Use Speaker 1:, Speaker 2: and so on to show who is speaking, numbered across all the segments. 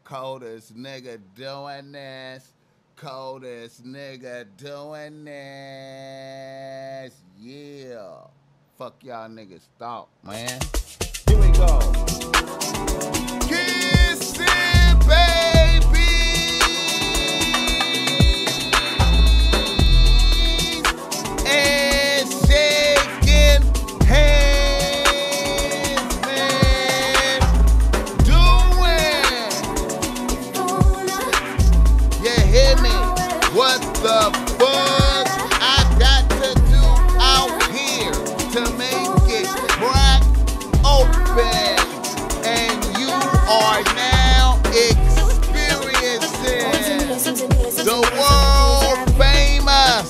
Speaker 1: Coldest nigga doing this. Coldest nigga doing this. Yeah. Fuck y'all niggas thought, man. Here we go. Kissing, baby. And shaking hands, man. Doing. You hear me? What the fuck I got to do out here to make it crack open? And you are now experiencing the world famous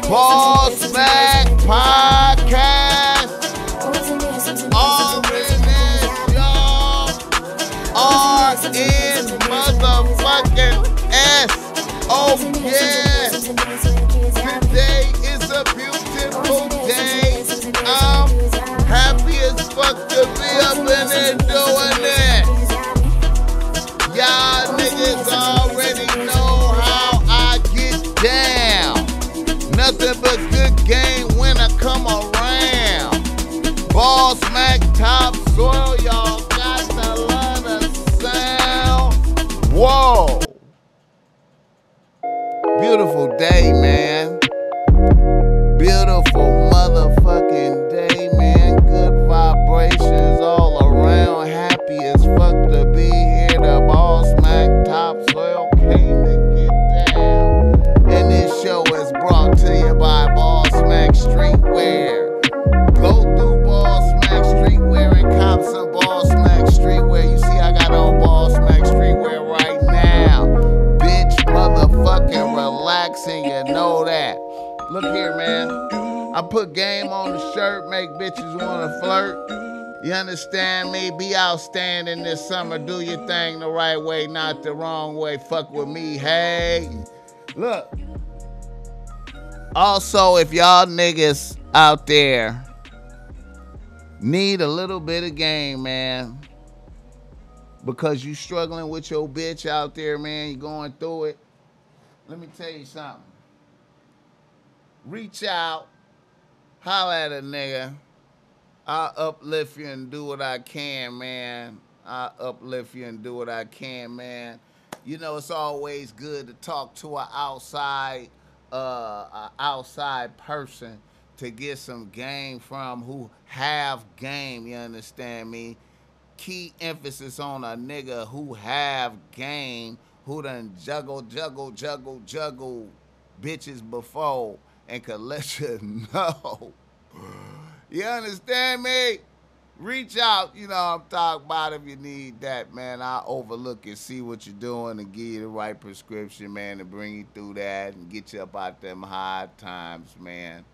Speaker 1: Bossmack podcast. Y'all are in motherfucking S. Oh yeah. Today is a beautiful day. I'm happy as fuck to be up in there doing this. Y'all niggas already know how I get down. Nothing but good game when I come around. Bossmack topsoil, y'all got to love the sound. Whoa. Beautiful day, man. Beautiful motherfucking day, man. Good vibrations all around. Happy as fuck to be here. The Bossmack topsoil came to get down. And this show is brought to you by Bossmack Streetwear. Go through Bossmack Streetwear and cop some Bossmack Streetwear. You see, I got on Bossmack Streetwear right now. Bitch, motherfucking relaxing, you know that. Look here, man. I put game on the shirt, make bitches wanna flirt. You understand me? Be outstanding this summer. Do your thing the right way, not the wrong way. Fuck with me, hey. Look. Also, if y'all niggas out there need a little bit of game, man, because you struggling with your bitch out there, man, you going through it, let me tell you something. Reach out, holler at a nigga. I'll uplift you and do what I can, man. I'll uplift you and do what I can, man. You know, it's always good to talk to an outside person to get some game from who have game, you understand me? Key emphasis on a nigga who have game, who done juggle bitches before and could let you know. You understand me? Reach out, you know I'm talking about if you need that, man. I'll overlook and see what you're doing and give you the right prescription, man, to bring you through that and get you up out them hard times, man.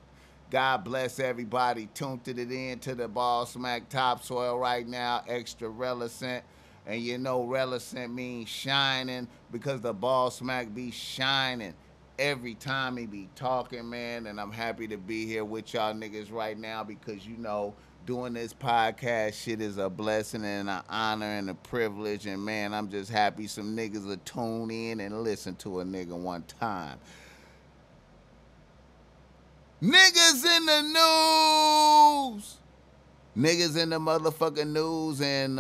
Speaker 1: God bless everybody. Tuned it in to the Bossmack topsoil right now, extra relicent. And you know relicent means shining because the Bossmack be shining every time he be talking, man. And I'm happy to be here with y'all niggas right now because, you know, doing this podcast shit is a blessing and an honor and a privilege. And, man, I'm just happy some niggas will tune in and listen to a nigga one time. Niggas in the news. Niggas in the motherfucking news. And,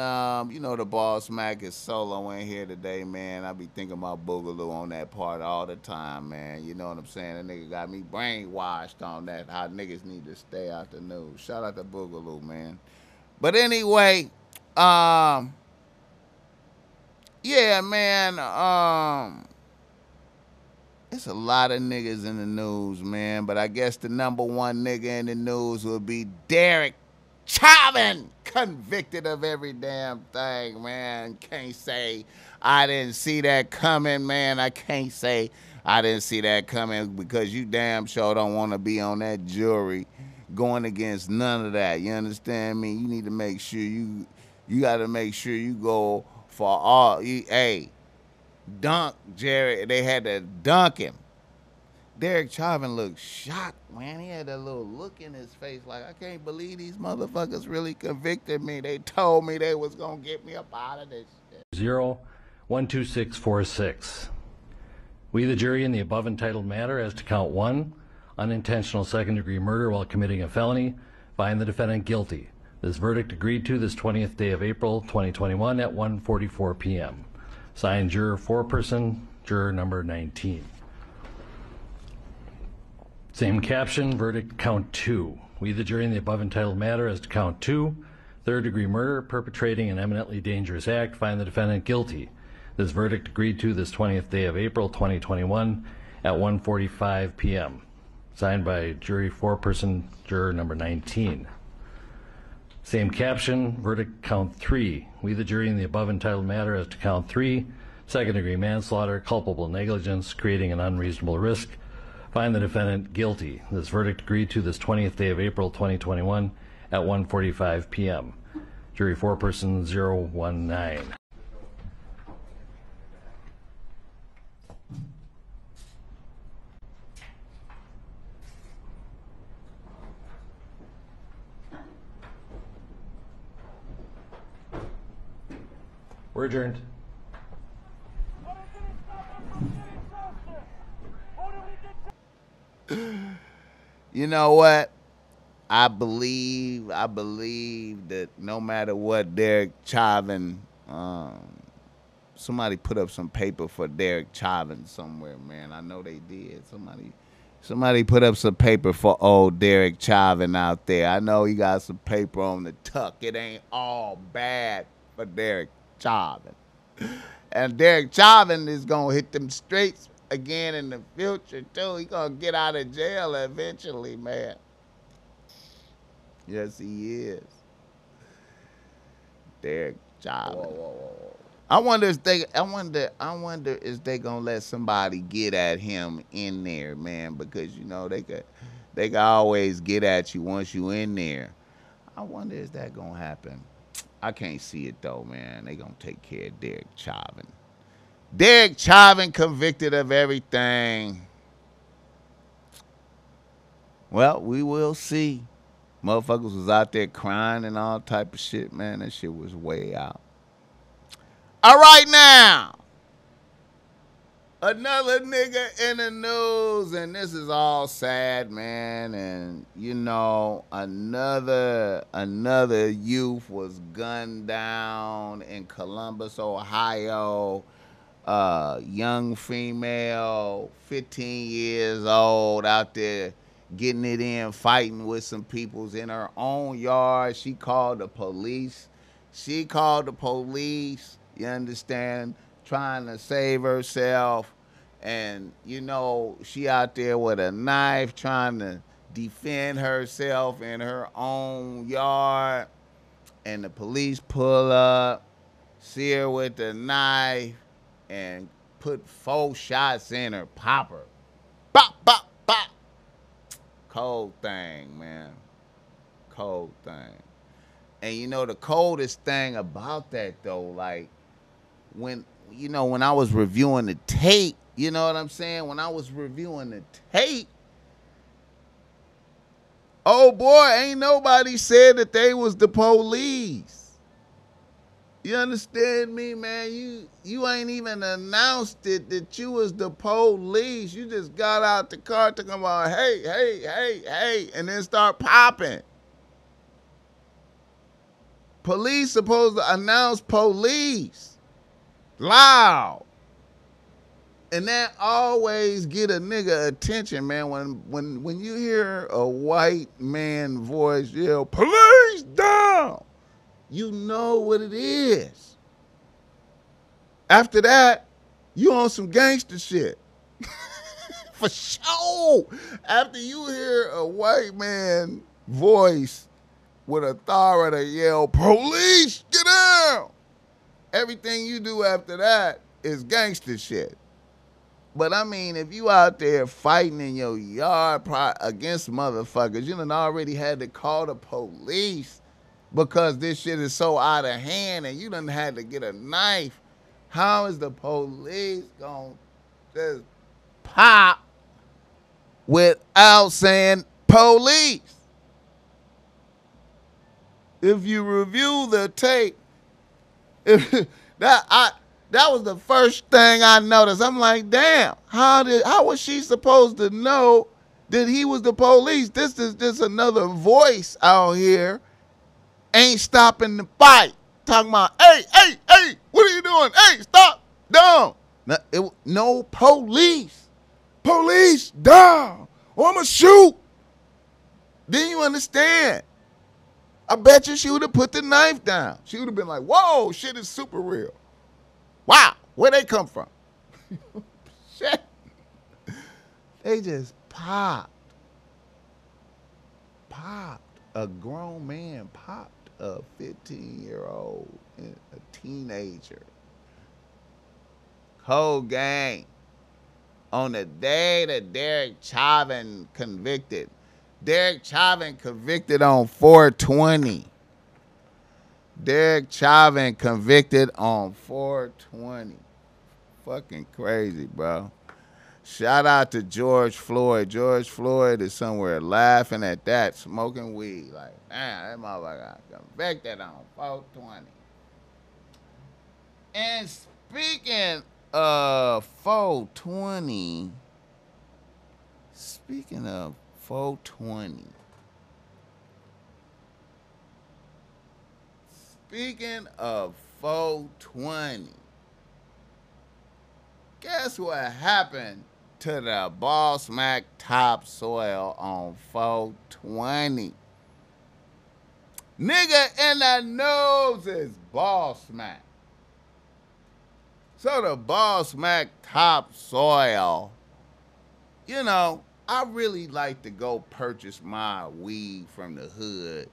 Speaker 1: you know, the Bossmack is solo in here today, man. I be thinking about Boogaloo on that part all the time, man. You know what I'm saying? That nigga got me brainwashed on that, how niggas need to stay out the news. Shout out to Boogaloo, man. But anyway, yeah, man, it's a lot of niggas in the news, man. But I guess the number one nigga in the news would be Derek Chauvin, convicted of every damn thing, man. Can't say I didn't see that coming, man. I can't say I didn't see that coming because you damn sure don't want to be on that jury going against none of that. You understand me? You need to make sure you got to make sure you go for all. Hey, dunk Jerry. They had to dunk him. Derek Chauvin looked shocked, man. He had that little look in his face like, I can't believe these motherfuckers really convicted me. They told me they was going to get me up out of this shit.
Speaker 2: 0 12646. We, the jury, in the above entitled matter as to count 1, unintentional second-degree murder while committing a felony, find the defendant guilty. This verdict agreed to this 20th day of April, 2021 at 1:44 p.m. Signed, juror foreperson, juror number 19. Same caption, verdict count 2. We, the jury, in the above entitled matter as to count 2, third-degree murder, perpetrating an eminently dangerous act, find the defendant guilty. This verdict agreed to this 20th day of April, 2021 at 1:45 p.m. Signed by jury foreperson, juror number 19. Same caption, verdict count 3. We, the jury, in the above entitled matter as to count 3, second-degree manslaughter, culpable negligence, creating an unreasonable risk, find the defendant guilty. This verdict agreed to this 20th day of April, 2021 at 1:45 p.m. Jury foreperson 019. We're adjourned.
Speaker 1: You know what? I believe that no matter what, Derek Chauvin, somebody put up some paper for Derek Chauvin somewhere, man. I know they did. Somebody put up some paper for old Derek Chauvin out there. I know he got some paper on the tuck. It ain't all bad for Derek Chauvin. And Derek Chauvin is going to hit them streets again in the future, too. He going to get out of jail eventually, man. Yes, he is. Derek Chauvin. Whoa. I wonder if they gonna let somebody get at him in there, man, because you know they could always get at you once you in there. I wonder if that gonna happen. I can't see it though, man. They gonna take care of Derek Chauvin. Derek Chauvin convicted of everything. Well, we will see. Motherfuckers was out there crying and all type of shit, man. That shit was way out. All right, now. Another nigga in the news, and this is all sad, man. And, you know, another youth was gunned down in Columbus, Ohio. Young female, 15 years old, out there getting it in, fighting with some peoples in her own yard. She called the police. You understand? Trying to save herself. And, you know, she out there with a knife trying to defend herself in her own yard. And the police pull up, see her with the knife, and put 4 shots in her, pop her. Bop, bop, bop. Cold thing, man. Cold thing. And you know the coldest thing about that though, like when I was reviewing the tape, you know what I'm saying? When I was reviewing the tape, oh boy, ain't nobody said that they was the police. You understand me, man? You ain't even announced it that you was the police. You just got out the car talking about, hey, and then start popping. Police supposed to announce police loud. And that always get a nigga attention, man. When you hear a white man voice yell, police down, you know what it is. After that, you on some gangster shit. For sure. After you hear a white man voice with authority yell, police, get down. Everything you do after that is gangster shit. But I mean, if you out there fighting in your yard against motherfuckers, you done already had to call the police because this shit is so out of hand and you done had to get a knife. How is the police gonna just pop without saying police? If you review the tape, That was the first thing I noticed. I'm like, damn, how was she supposed to know that he was the police? This is just another voice out here. Ain't stopping the fight. Talking about, hey, hey, hey, what are you doing? Hey, stop, down. No police. Police, down. Or I'ma shoot. Then you understand. I bet you she would have put the knife down. She would have been like, whoa, shit is super real. Wow, where they come from? Shit. They just popped. A grown man popped a 15-year-old, a teenager. Whole gang. On the day that Derek Chauvin convicted. Derek Chauvin convicted on 420. Derek Chauvin convicted on 420. Fucking crazy, bro. Shout out to George Floyd. George Floyd is somewhere laughing at that, smoking weed. Like, damn, that motherfucker got convicted on 420. And speaking of 420, speaking of 420, guess what happened to the Bossmack topsoil on 420? Nigga in the news is Bossmack. So the Bossmack topsoil, you know, I really like to go purchase my weed from the hood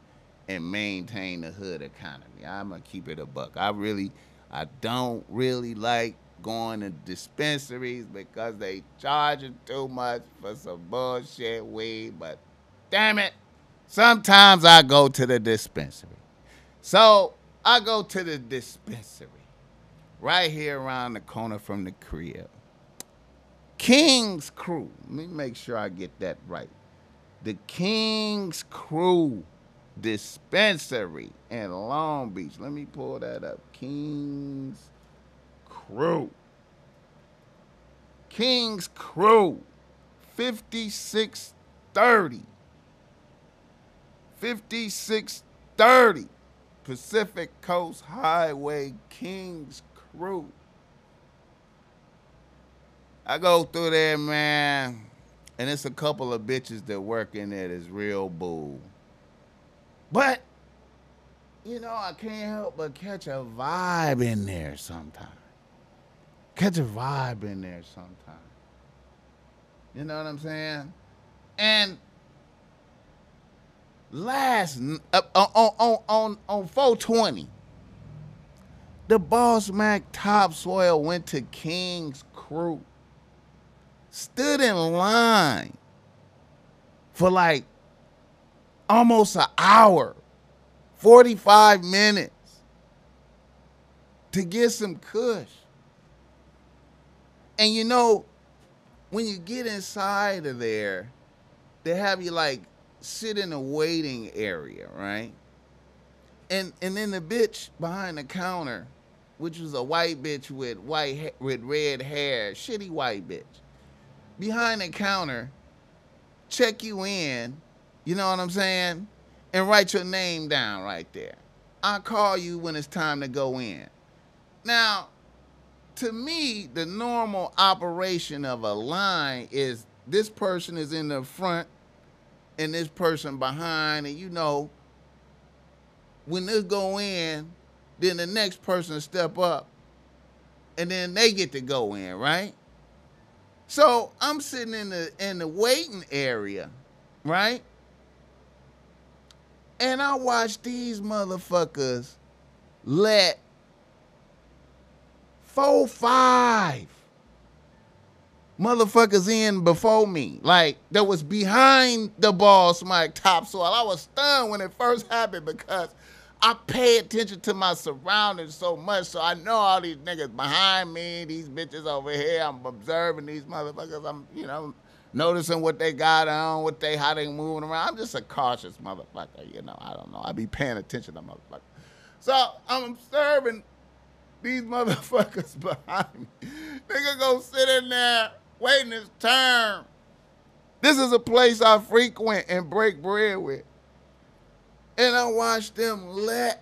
Speaker 1: and maintain the hood economy. I'm going to keep it a buck. I don't really like going to dispensaries because they charging too much for some bullshit weed, but damn it, sometimes I go to the dispensary. So I go to the dispensary right here around the corner from the crib. King's Crew. Let me make sure I get that right. The King's Crew Dispensary in Long Beach. Let me pull that up. King's Crew. King's Crew. 5630. 5630. Pacific Coast Highway, King's Crew. I go through there, man, and it's a couple of bitches that work in there that's real bull. But, you know, I can't help but catch a vibe in there sometimes. You know what I'm saying? And on 420, the Bossmack topsoil went to King's Crew. Stood in line for like almost an hour, 45 minutes to get some kush. And you know, when you get inside of there, they have you like sit in a waiting area, right? And then the bitch behind the counter, which was a white bitch with red hair, shitty white bitch, behind the counter, check you in, you know what I'm saying, and write your name down right there. I'll call you when it's time to go in. Now, to me, the normal operation of a line is this person is in the front and this person behind, and you know, when this go in, then the next person step up, and then they get to go in, right? So I'm sitting in the waiting area, right? And I watch these motherfuckers let 4-5 motherfuckers in before me. Like, that was behind the Bossmack topsoil. I was stunned when it first happened because I pay attention to my surroundings so much, so I know all these niggas behind me, these bitches over here. I'm observing these motherfuckers. I'm, you know, noticing what they got on, how they moving around. I'm just a cautious motherfucker, you know. I don't know. I be paying attention to motherfuckers. So I'm observing these motherfuckers behind me. Nigga go sit in there waiting his turn. This is a place I frequent and break bread with. And I watch them let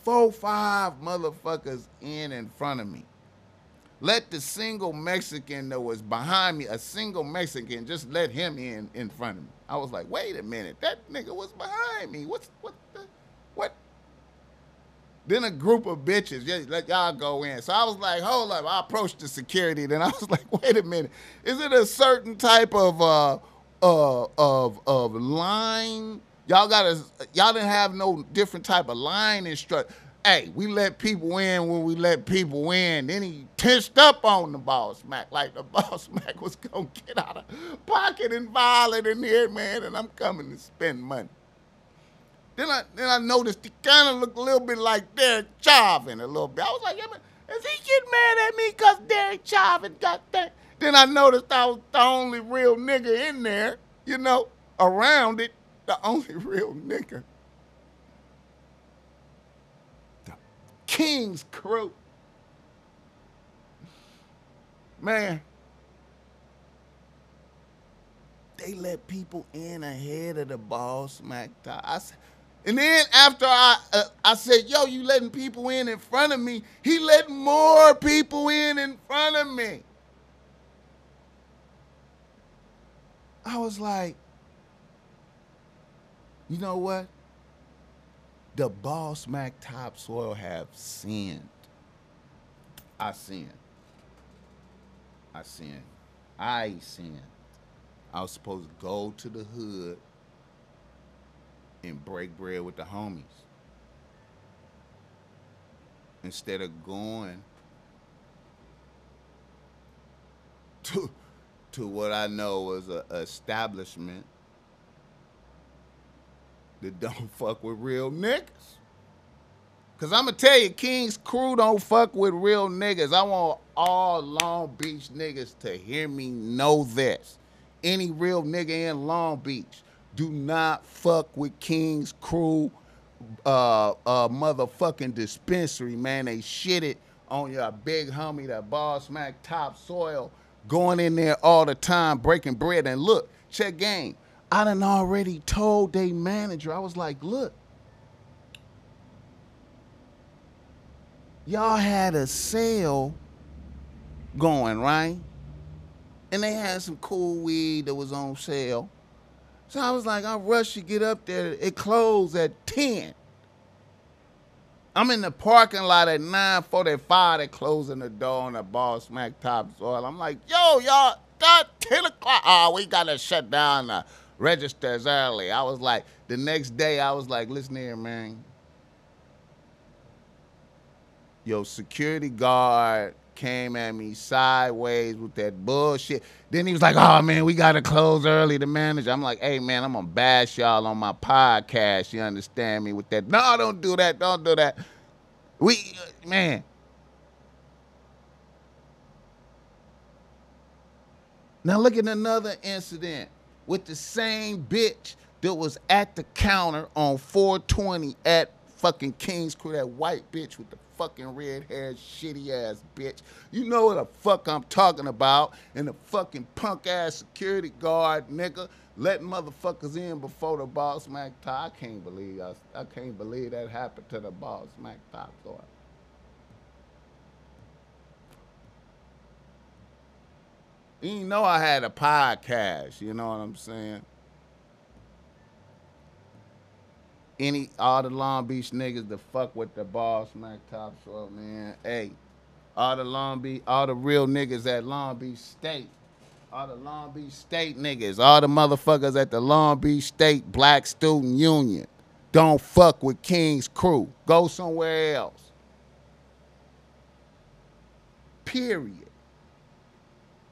Speaker 1: 4, 5 motherfuckers in front of me. Let the single Mexican that was behind me, a single Mexican, just let him in front of me. I was like, wait a minute, that nigga was behind me. What? Then a group of bitches, yeah, let y'all go in. So I was like, hold up. I approached the security. Then I was like, wait a minute. Is it a certain type of line? Y'all didn't have no different type of line instruct. Hey, we let people in when we let people in. Then he tensed up on the Bossmack, like the Bossmack was gonna get out of pocket and violent in here, man. And I'm coming to spend money. Then I noticed he kind of looked a little bit like Derek Chauvin a little bit. I was like, yeah, man, is he getting mad at me because Derek Chauvin got that? Then I noticed I was the only real nigga in there, you know, around it, the only real nigga. The King's Crew. Man, they let people in ahead of the Bossmack time. And then after I said, yo, you letting people in front of me, he let more people in front of me. I was like, you know what? The Bossmack topsoil have sinned. I sinned. I sinned. I was supposed to go to the hood and break bread with the homies. Instead of going to what I know was a establishment that don't fuck with real niggas. Cause I'ma tell you, King's Crew don't fuck with real niggas. I want all Long Beach niggas to hear me know this. Any real nigga in Long Beach, do not fuck with King's Crew motherfucking dispensary, man. They shit it on your big homie, that Bossmack topsoil, going in there all the time, breaking bread. And look, check game. I done already told they manager, I was like, look, y'all had a sale going, right? And they had some cool weed that was on sale. So I was like, I rushed to get up there. It closed at 10. I'm in the parking lot at 9:45. They're closing the door on the Bossmack topsoil. I'm like, yo, y'all, 10 o'clock. Oh, we got to shut down the registers early. I was like, the next day, I was like, listen here, man. Yo, security guard came at me sideways with that bullshit. Then he was like, oh, man, we got to close early, the manager. I'm like, hey, man, I'm going to bash y'all on my podcast. You understand me with that? No, don't do that. Don't do that. Man. Now look at another incident with the same bitch that was at the counter on 420 at fucking King's Crew, that white bitch with the fucking red-haired, shitty-ass bitch. You know what the fuck I'm talking about. And the fucking punk-ass security guard, nigga, letting motherfuckers in before the Bossmack top. I can't believe that happened to the Bossmack top. You didn't know I had a podcast, you know what I'm saying? All the Long Beach niggas that fuck with the Bossmack topsoil, man. Hey, all the real niggas at Long Beach State, all the Long Beach State niggas, all the motherfuckers at the Long Beach State Black Student Union, don't fuck with King's Crew. Go somewhere else. Period.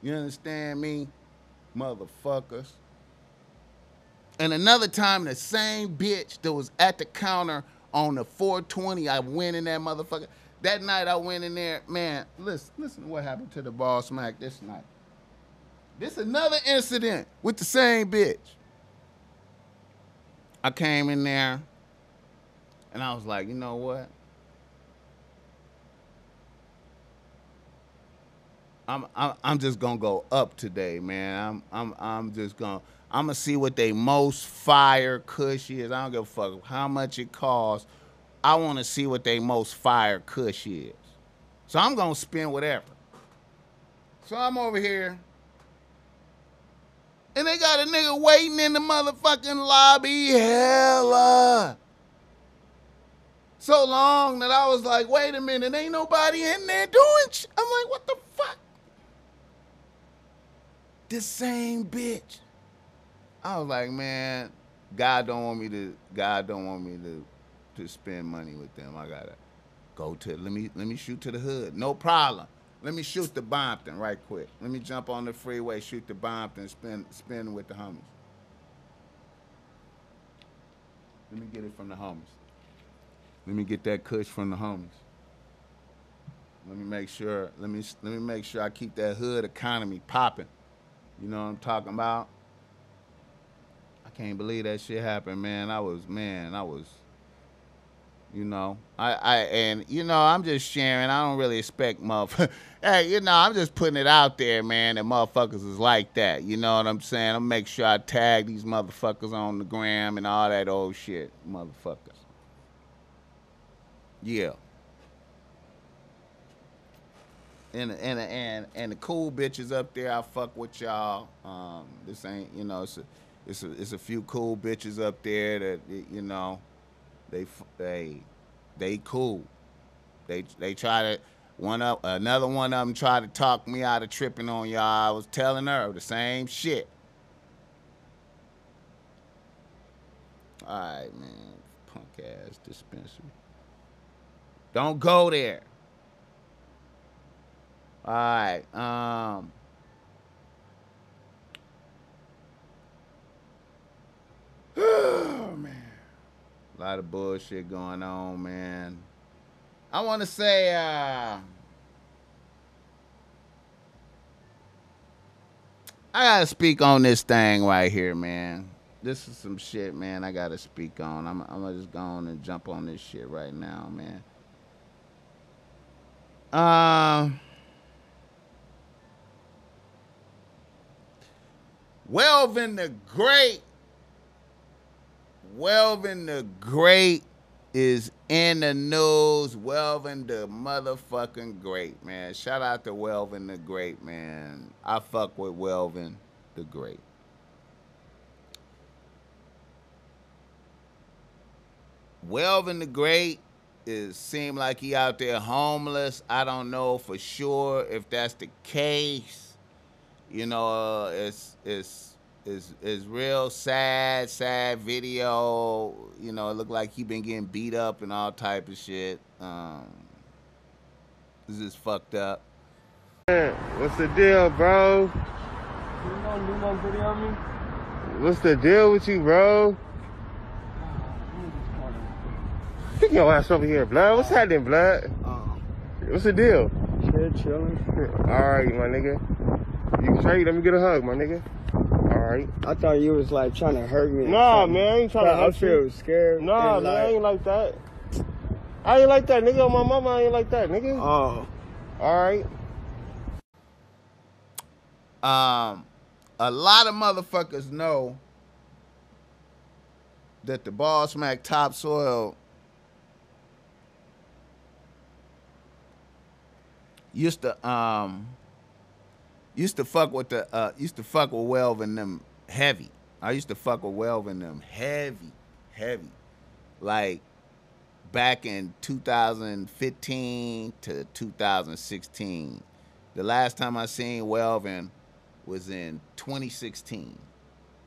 Speaker 1: You understand me, motherfuckers? And another time, the same bitch that was at the counter on the 420, I went in that motherfucker. That night I went in there, man, listen to what happened to the Bossmack this night. This another incident with the same bitch. I came in there, and I was like, you know what? I'm just gonna go up today, man. I'm gonna see what they most fire kush is. I don't give a fuck how much it costs. I want to see what they most fire kush is. So I'm gonna spend whatever. So I'm over here, and they got a nigga waiting in the motherfucking lobby. Hella. So long that I was like, wait a minute, ain't nobody in there doing shit. I'm like, what the fuck? This same bitch. I was like, man, God don't want me to spend money with them. I gotta go to let me shoot to the hood. No problem. Let me shoot to Bompton right quick. Let me jump on the freeway, shoot to Bompton, spin with the homies. Let me get it from the homies. Let me get that kush from the homies. Let me make sure. Let me make sure I keep that hood economy popping. You know what I'm talking about? I can't believe that shit happened, man. I was, you know, and you know, I'm just sharing. I don't really expect motherfuckers. Hey, you know, I'm just putting it out there, man. That motherfuckers is like that. You know what I'm saying? I'll make sure I tag these motherfuckers on the gram and all that old shit, motherfuckers. Yeah. And the cool bitches up there, I fuck with y'all. This ain't, you know, it's a few cool bitches up there that, you know, they cool. They try to another one of them tried to talk me out of tripping on y'all. I was telling her the same shit. All right, man, punk ass dispensary. Don't go there. All right. Oh, man. A lot of bullshit going on, man. I want to say, I gotta speak on this thing right here, man. This is some shit, man. I gotta speak on. I'm gonna just go on and jump on this shit right now, man. Welvin the Great. Welvin the Great is in the news. Welvin the motherfucking Great, man. Shout out to Welvin the Great, man. I fuck with Welvin the Great. Welvin the Great seem like he out there homeless. I don't know for sure if that's the case. You know, it's real sad video. You know, it looked like he been getting beat up and all type of shit. This is fucked up.
Speaker 3: What's the deal, bro?
Speaker 4: You gonna do no video on me?
Speaker 3: What's the deal with you, bro? Take your ass over here, blood. What's happening, blood? What's the deal?
Speaker 4: Shit, chilling.
Speaker 3: Alright, my nigga. You straight? Let me get a hug, my nigga. Alright.
Speaker 4: I thought you was like trying to hurt me.
Speaker 3: Nah, man, I ain't trying to hurt you.
Speaker 4: I feel scared.
Speaker 3: Nah, man, I ain't like that. I ain't like that, nigga. On my mama, I ain't like that, nigga.
Speaker 4: Oh.
Speaker 3: Alright.
Speaker 1: A lot of motherfuckers know that the Bossmack topsoil used to fuck with Welvin them heavy. I used to fuck with Welvin them heavy. Like back in 2015 to 2016. The last time I seen Welvin was in 2016,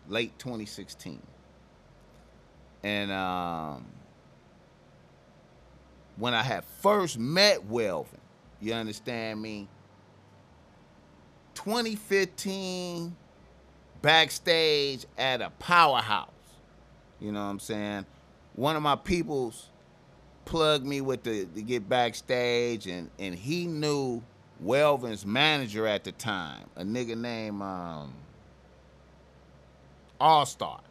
Speaker 1: late 2016. And when I had first met Welvin, you understand me? 2015, backstage at a powerhouse. You know what I'm saying? One of my peoples plugged me with to get backstage, and he knew Welven'S manager at the time, a nigga named All-Star.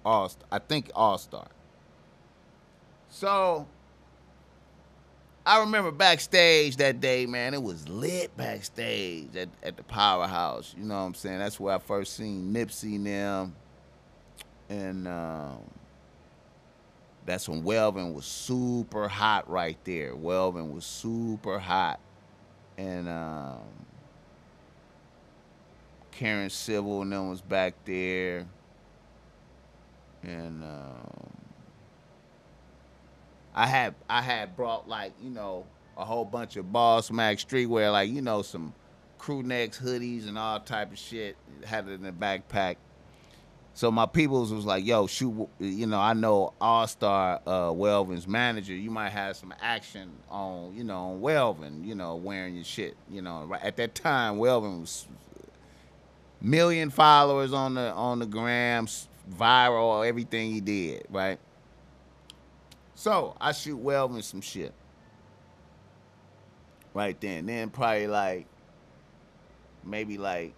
Speaker 1: I think All-Star. So I remember backstage that day, man. It was lit backstage at the Powerhouse. You know what I'm saying? That's where I first seen Nipsey and them. And that's when Welvin was super hot right there. Welvin was super hot. And Karen Civil and them was back there. And I had brought, like, you know, a whole bunch of Bossmack streetwear, like, you know, some crew necks, hoodies, and all type of shit. Had it in the backpack. So my peoples was like, yo, shoot, you know, I know All-Star Welven'S manager. You might have some action on, you know, on Welvin, you know, wearing your shit. You know, right at that time, Welvin was million followers on the gram, viral, everything he did, right? So I shoot Welvin some shit right then. Then probably like maybe like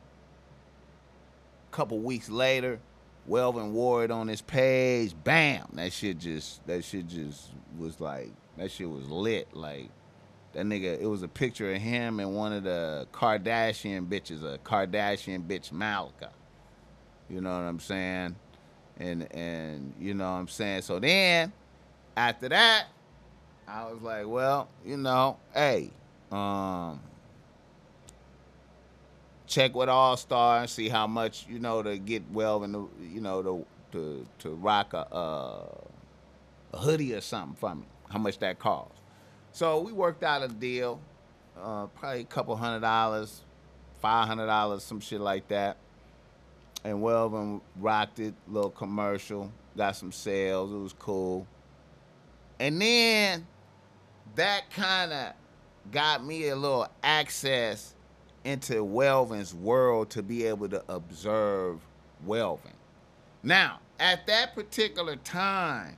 Speaker 1: a couple weeks later, Welvin wore it on his page. Bam! That shit just was like, that shit was lit. Like, that nigga, it was a picture of him and one of the Kardashian bitches, a Kardashian bitch Malika. You know what I'm saying? And you know what I'm saying? So then, after that, I was like, well, you know, hey, check with All-Star and see how much, you know, to get Welvin, you know, to rock a hoodie or something for me. How much that costs. So we worked out a deal, probably a couple $100, $500, some shit like that. And Welvin rocked it, little commercial, got some sales. It was cool. And then that kind of got me a little access into Welven's world to be able to observe Welvin. Now, at that particular time,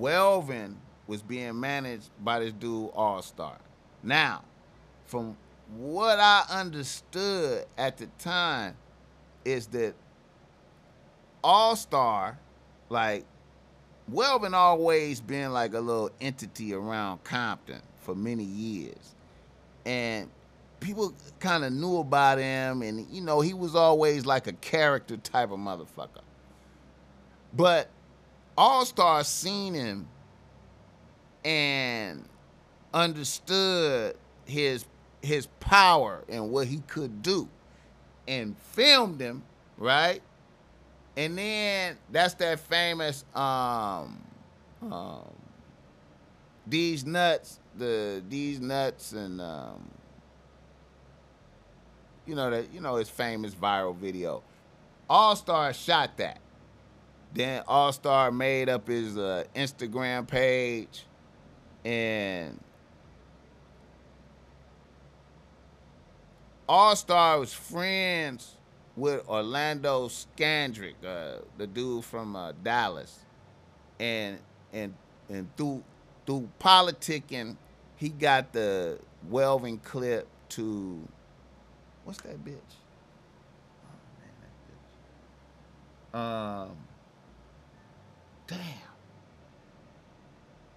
Speaker 1: Welvin was being managed by this dude All-Star. Now, from what I understood at the time is that All-Star, like, Welvin always been like a little entity around Compton for many years. And people kind of knew about him, and, you know, he was always like a character type of motherfucker. But All-Star seen him and understood his power and what he could do and filmed him, right? And then that's that famous These Nuts and you know his famous viral video. All-Star shot that. Then All-Star made up his Instagram page, and All-Star was friends with Orlando Scandrick, the dude from Dallas, and through politicking, he got the Welvin clip to, what's that bitch? Oh man, that bitch. Damn,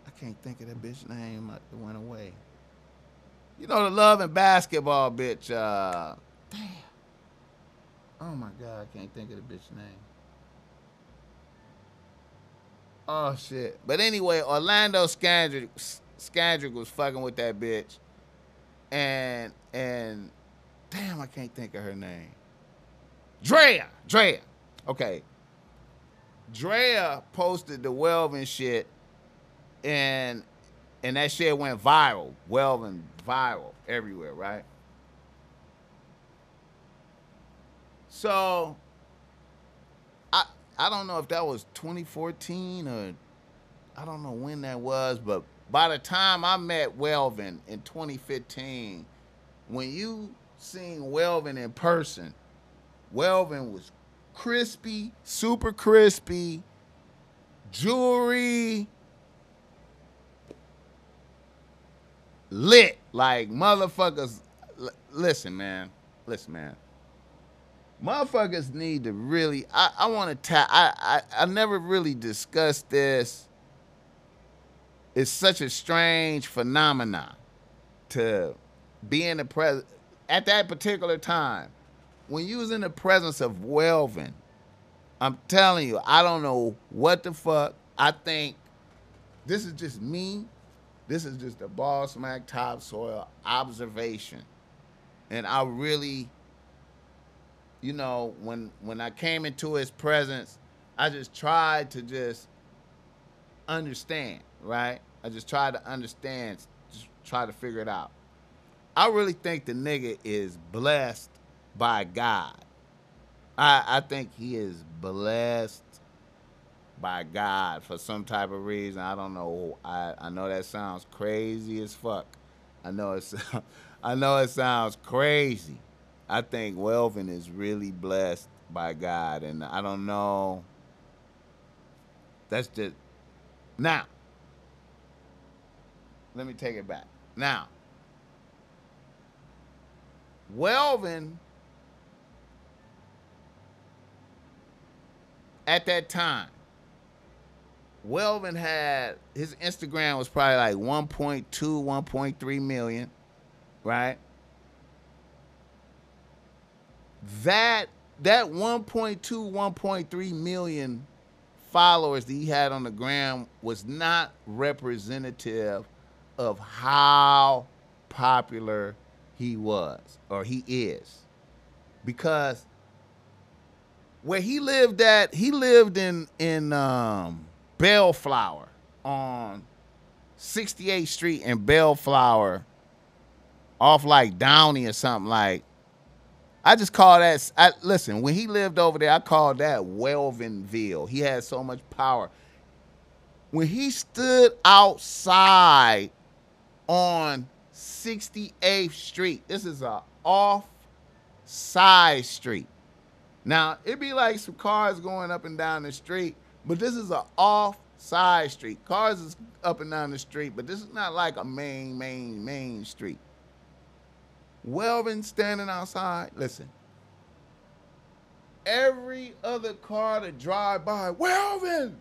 Speaker 1: I can't think of that bitch name. It went away. You know, the Love and Basketball bitch. Damn. Oh my God, I can't think of the bitch name. Oh shit. But anyway, Orlando Scandrick was fucking with that bitch. And damn, I can't think of her name. Drea. Okay. Drea posted the Welvin shit, and that shit went viral. Welvin viral everywhere, right? So I don't know if that was 2014 or I don't know when that was, but by the time I met Welvin in 2015, when you seen Welvin in person, Welvin was crispy, super crispy, jewelry, lit, like motherfuckers. Listen, man. Motherfuckers need to really, I want to I never really discussed this it's such a strange phenomenon to be in the presence at that particular time. When you was in the presence of Welvin, I'm telling you, I don't know what the fuck. I think this is just me. This is just a Bossmack topsoil observation. And I really, you know, when I came into his presence, I just tried to just understand, right? I just tried to understand, just try to figure it out. I really think the nigga is blessed by God. I think he is blessed by God for some type of reason. I don't know. I know that sounds crazy as fuck. I know it sounds crazy. I think Welvin is really blessed by God, and I don't know. That's just now. Let me take it back. Now, Welvin at that time, Welvin had his Instagram was probably like 1.2, 1.3 million, right? That 1.2, 1.3 million followers that he had on the gram was not representative of how popular he was or he is. Because where he lived in Bellflower on 68th Street in Bellflower, off like Downey or something. Like, I just call that. Listen, when he lived over there, I called that Welven'sville. He had so much power. When he stood outside on 68th Street, this is a off side street. Now, it'd be like some cars going up and down the street, but this is an off-side street. Cars is up and down the street, but this is not like a main street. Welvin standing outside, listen. Every other car that drive by, Welvin!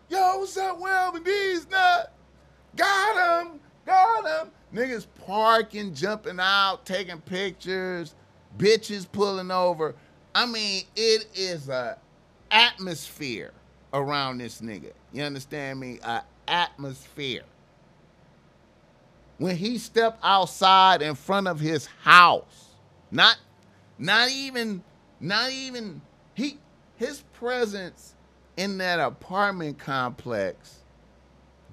Speaker 1: Yo, what's up, Welvin? These nuts! Got him! Niggas parking, jumping out, taking pictures, bitches pulling over. I mean, it is a atmosphere around this nigga. You understand me? A atmosphere. When he stepped outside in front of his house, not even his presence in that apartment complex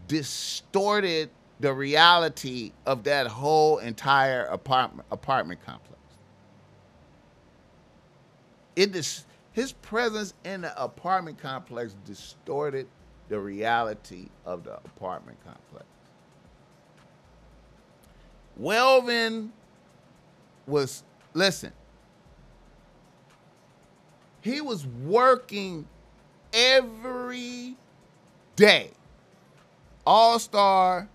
Speaker 1: distorted the reality of that whole entire apartment complex. His presence in the apartment complex distorted the reality of the apartment complex. Welvin was, listen, he was working every day. All-Star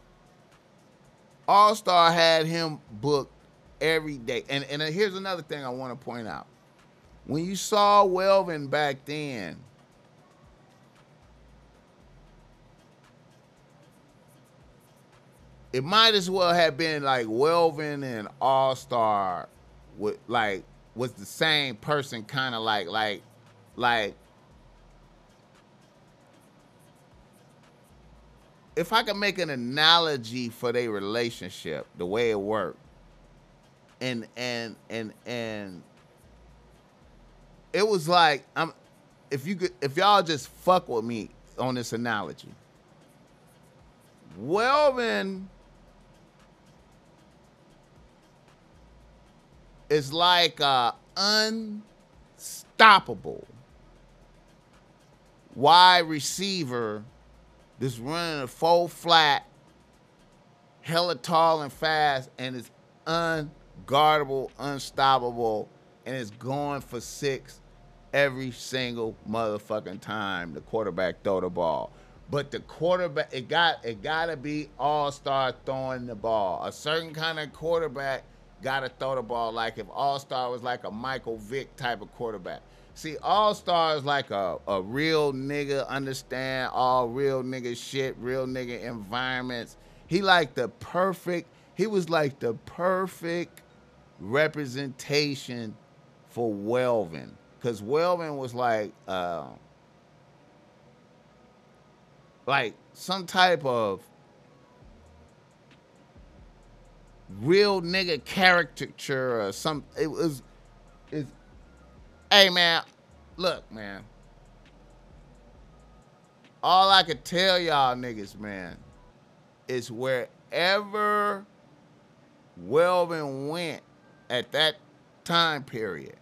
Speaker 1: had him booked every day. And here's another thing I want to point out. When you saw Welvin back then, it might as well have been like Welvin and All-Star was the same person, kind of like if I could make an analogy for their relationship, the way it worked, and it was like, if y'all just fuck with me on this analogy. Welvin is like a unstoppable wide receiver that's running a full flat, hella tall and fast, and is unguardable, unstoppable, and is going for 6 every single motherfucking time the quarterback throw the ball. But the quarterback, it gotta be All-Star throwing the ball. A certain kind of quarterback gotta throw the ball. Like if All-Star was like a Michael Vick type of quarterback. See, All Star is like a real nigga, understand all real nigga shit, real nigga environments. He was like the perfect representation for Welvin. Because Welvin was like some type of real nigga caricature or some. It's. Hey man, look man. All I could tell y'all niggas, man, is wherever Welvin went at that time period,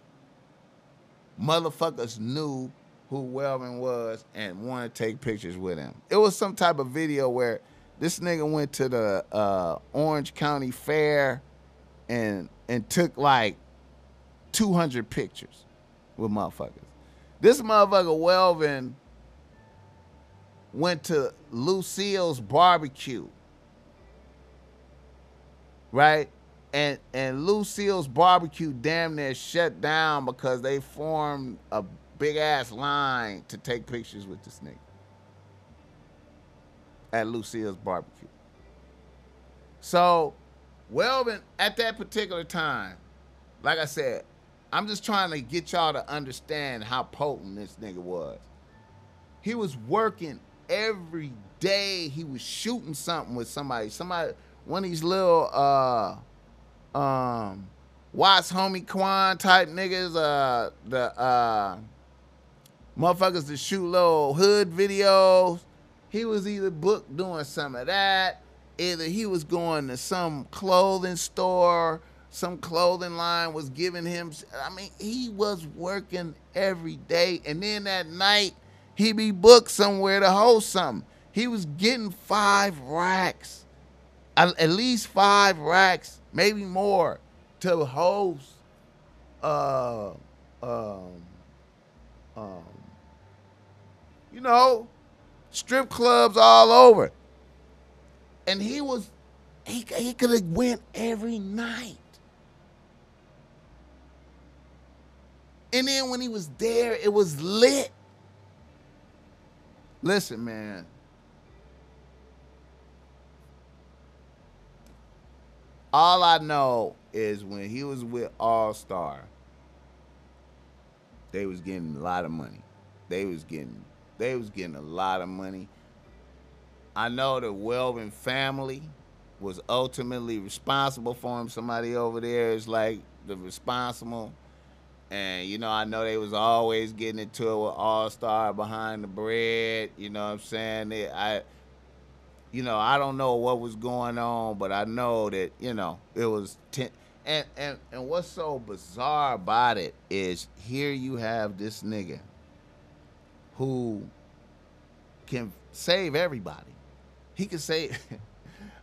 Speaker 1: motherfuckers knew who Welvin was and wanted to take pictures with him. It was some type of video where this nigga went to the Orange County Fair and took like 200 pictures with motherfuckers. This motherfucker Welvin went to Lucille's barbecue, right? And Lucille's barbecue damn near shut down because they formed a big ass line to take pictures with this nigga at Lucille's barbecue. So Welvin at that particular time, like I said, I'm just trying to get y'all to understand how potent this nigga was. He was working every day. He was shooting something with somebody, one of these little Watts Homie Quan type niggas, the motherfuckers that shoot little hood videos. He was either booked doing some of that, either he was going to some clothing store, some clothing line was giving him, I mean, he was working every day. And then at night, he be booked somewhere to host something. He was getting 5 racks, at least 5 racks, maybe more, to host you know, strip clubs all over. And he could have went every night. And then when he was there, it was lit. Listen, man. All I know is when he was with All Star, they was getting a lot of money. They was getting a lot of money. I know the Welvin family was ultimately responsible for him. Somebody over there is like the responsible. And, you know, I know they was always getting into it with All Star behind the bread. You know what I'm saying? I don't know what was going on, but I know that, you know, it was and what's so bizarre about it is here you have this nigga who can save everybody. He can save.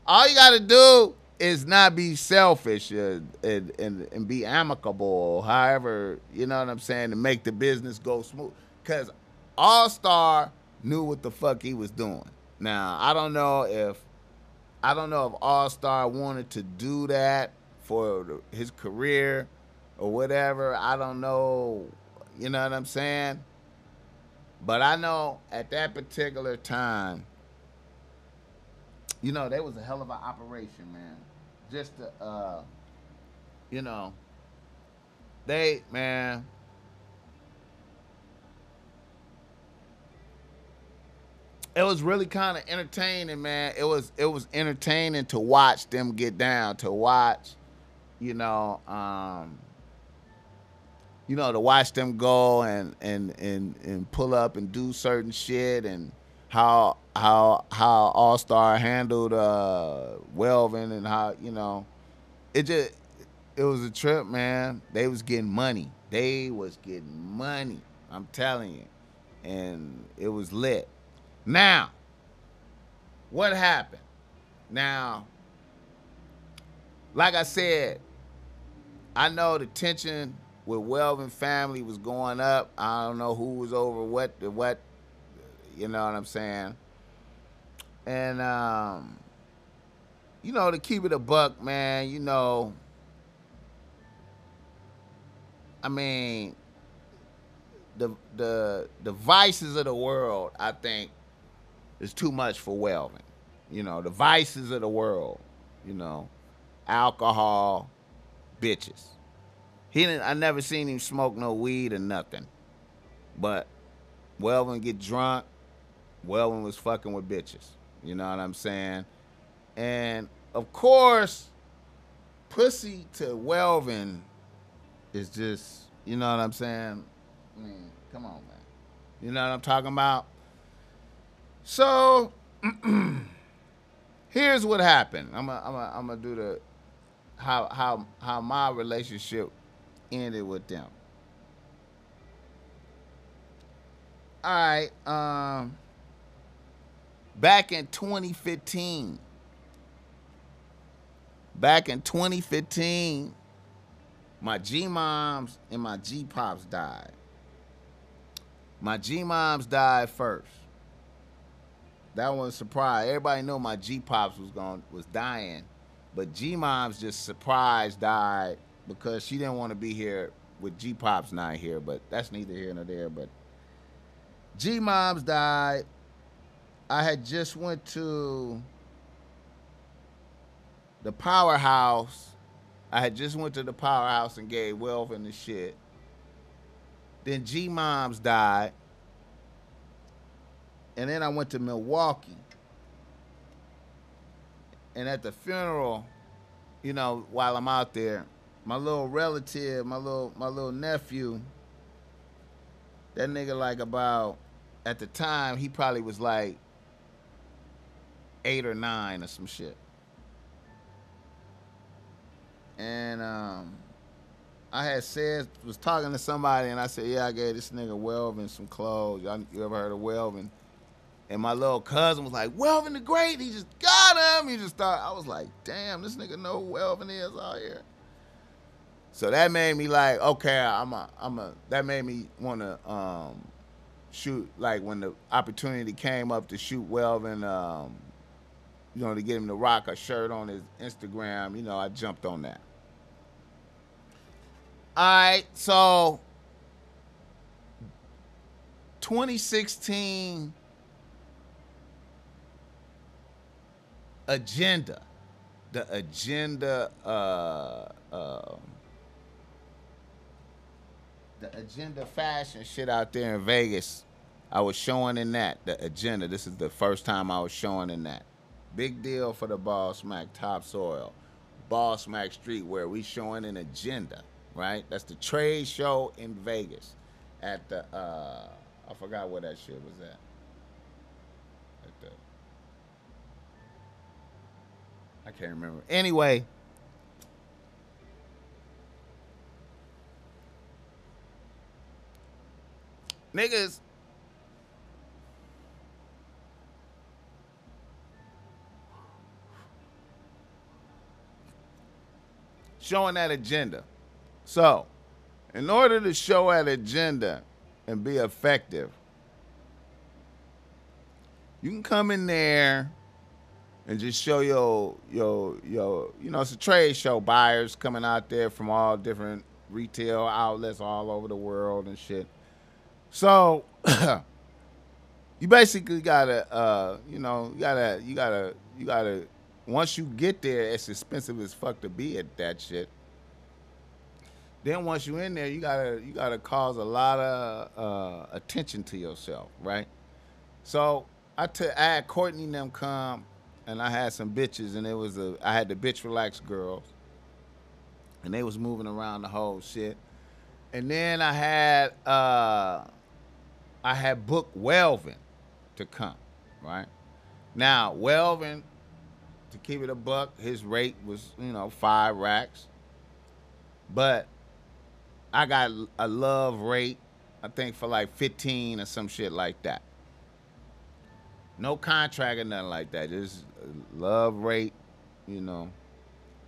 Speaker 1: All you got to do is not be selfish and be amicable, however, you know what I'm saying, to make the business go smooth. Because All Star knew what the fuck he was doing. Now, I don't know if All Star wanted to do that for his career or whatever. I don't know, you know what I'm saying? But I know at that particular time, you know, there was a hell of an operation, man. Just to, you know, man, it was really kind of entertaining, man. It was entertaining to watch them get down, to watch, to watch them go and pull up and do certain shit, and how All Star handled Welvin, and how, you know, it was a trip, man. They was getting money. I'm telling you. And it was lit. Now, what happened? Now, like I said, I know the tension with Welvin family was going up. I don't know who was over what, you know what I'm saying? And, to keep it a buck, man, you know, I mean, the vices of the world, I think, is too much for Welvin. You know, the vices of the world, you know, alcohol, bitches. I never seen him smoke no weed or nothing. But Welvin get drunk, Welvin was fucking with bitches. You know what I'm saying? And of course, pussy to Welvin is just, you know what I'm saying? I mean, come on, man. You know what I'm talking about? So here's what happened. I'm gonna do the how my relationship ended with them. All right. Back in 2015. My G-moms and my G-pops died. My G-moms died first. That wasn't a surprise. Everybody knew my G-pops was dying, but G-moms just surprise died because she didn't want to be here with G-pops not here. But that's neither here nor there. But G-moms died. I had just went to the powerhouse. And gave Welvin the shit. Then G-moms died. And then I went to Milwaukee. And at the funeral, you know, while I'm out there, my little relative, my little nephew, that nigga like about, at the time, he probably was like 8 or 9 or some shit. And I was talking to somebody, and I said, yeah, I gave this nigga Welvin some clothes. You ever heard of Welvin? And my little cousin was like, Welvin the Great, he just got him. He just thought, I was like, damn, this nigga know who Welvin is out here. So that made me like, okay, that made me want to shoot, like when the opportunity came up to shoot Welvin, you know, to get him to rock a shirt on his Instagram, you know, I jumped on that. All right, so 2016 agenda. The agenda fashion shit out there in Vegas. I was showing in that. The agenda. This is the first time I was showing in that. Big deal for the Bossmack Topsoil. Bossmack Streetwear. We showing an agenda, right? That's the trade show in Vegas. At the I forgot where that shit was at. I can't remember. Anyway, niggas showing that agenda. So, in order to show that agenda and be effective, you can come in there and just show your, you know, it's a trade show. Buyers coming out there from all different retail outlets all over the world and shit. So, you basically gotta, you gotta, once you get there, it's expensive as fuck to be at that shit. Then once you in there, you gotta cause a lot of attention to yourself, right? So, I had Courtney and them come, and I had some bitches, and I had the bitch relax girls, and they was moving around the whole shit. And then I had booked Welvin to come, right? Now, Welvin, to keep it a buck, his rate was, 5 racks. But I got a love rate, I think, for like 15 or some shit like that. No contract or nothing like that. Just love rate,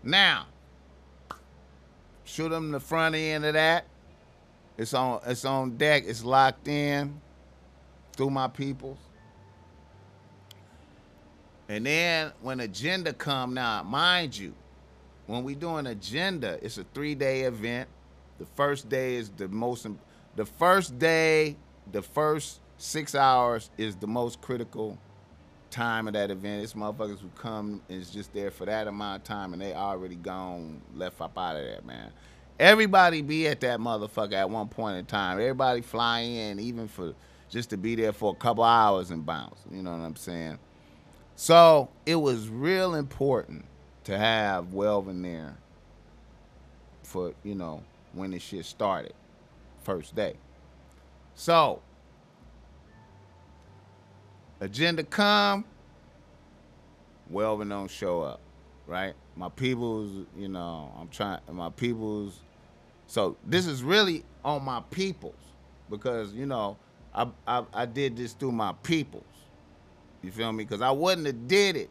Speaker 1: Now, shoot them the front end of that. It's on deck. It's locked in through my peoples. And then when agenda come, now, mind you, when we do an agenda, it's a 3-day event. The first day is The first day, the first 6 hours is the most critical time of that event. It's motherfuckers who come and is just there for that amount of time and they already gone, left up out of there, man. Everybody be at that motherfucker at one point in time. Everybody fly in, even for just to be there for a couple hours and bounce. You know what I'm saying? So it was real important to have Welvin there for, you know, when the shit started, first day. So, agenda come, Welvin don't show up, right? My peoples, you know, my peoples. So this is really on my peoples because, you know, I did this through my peoples. You feel me? Because I wouldn't have did it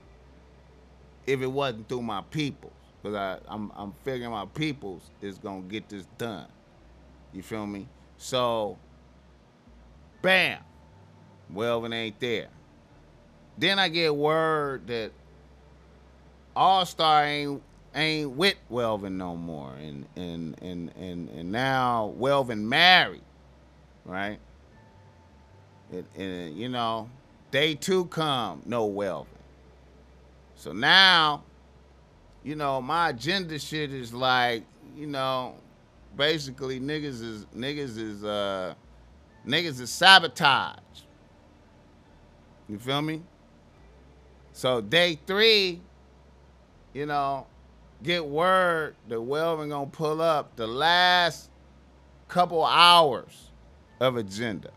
Speaker 1: if it wasn't through my peoples. Because I'm figuring my peoples is going to get this done. You feel me? So, bam, Welvin ain't there. Then I get word that All-Star ain't with Welvin no more. And now Welvin married, right? And you know, day 2 come, no Welvin. So now, you know, my agenda shit is like, you know, basically niggas is sabotage. You feel me? So day 3, you know, get word that Welvin gonna pull up the last couple hours of agenda.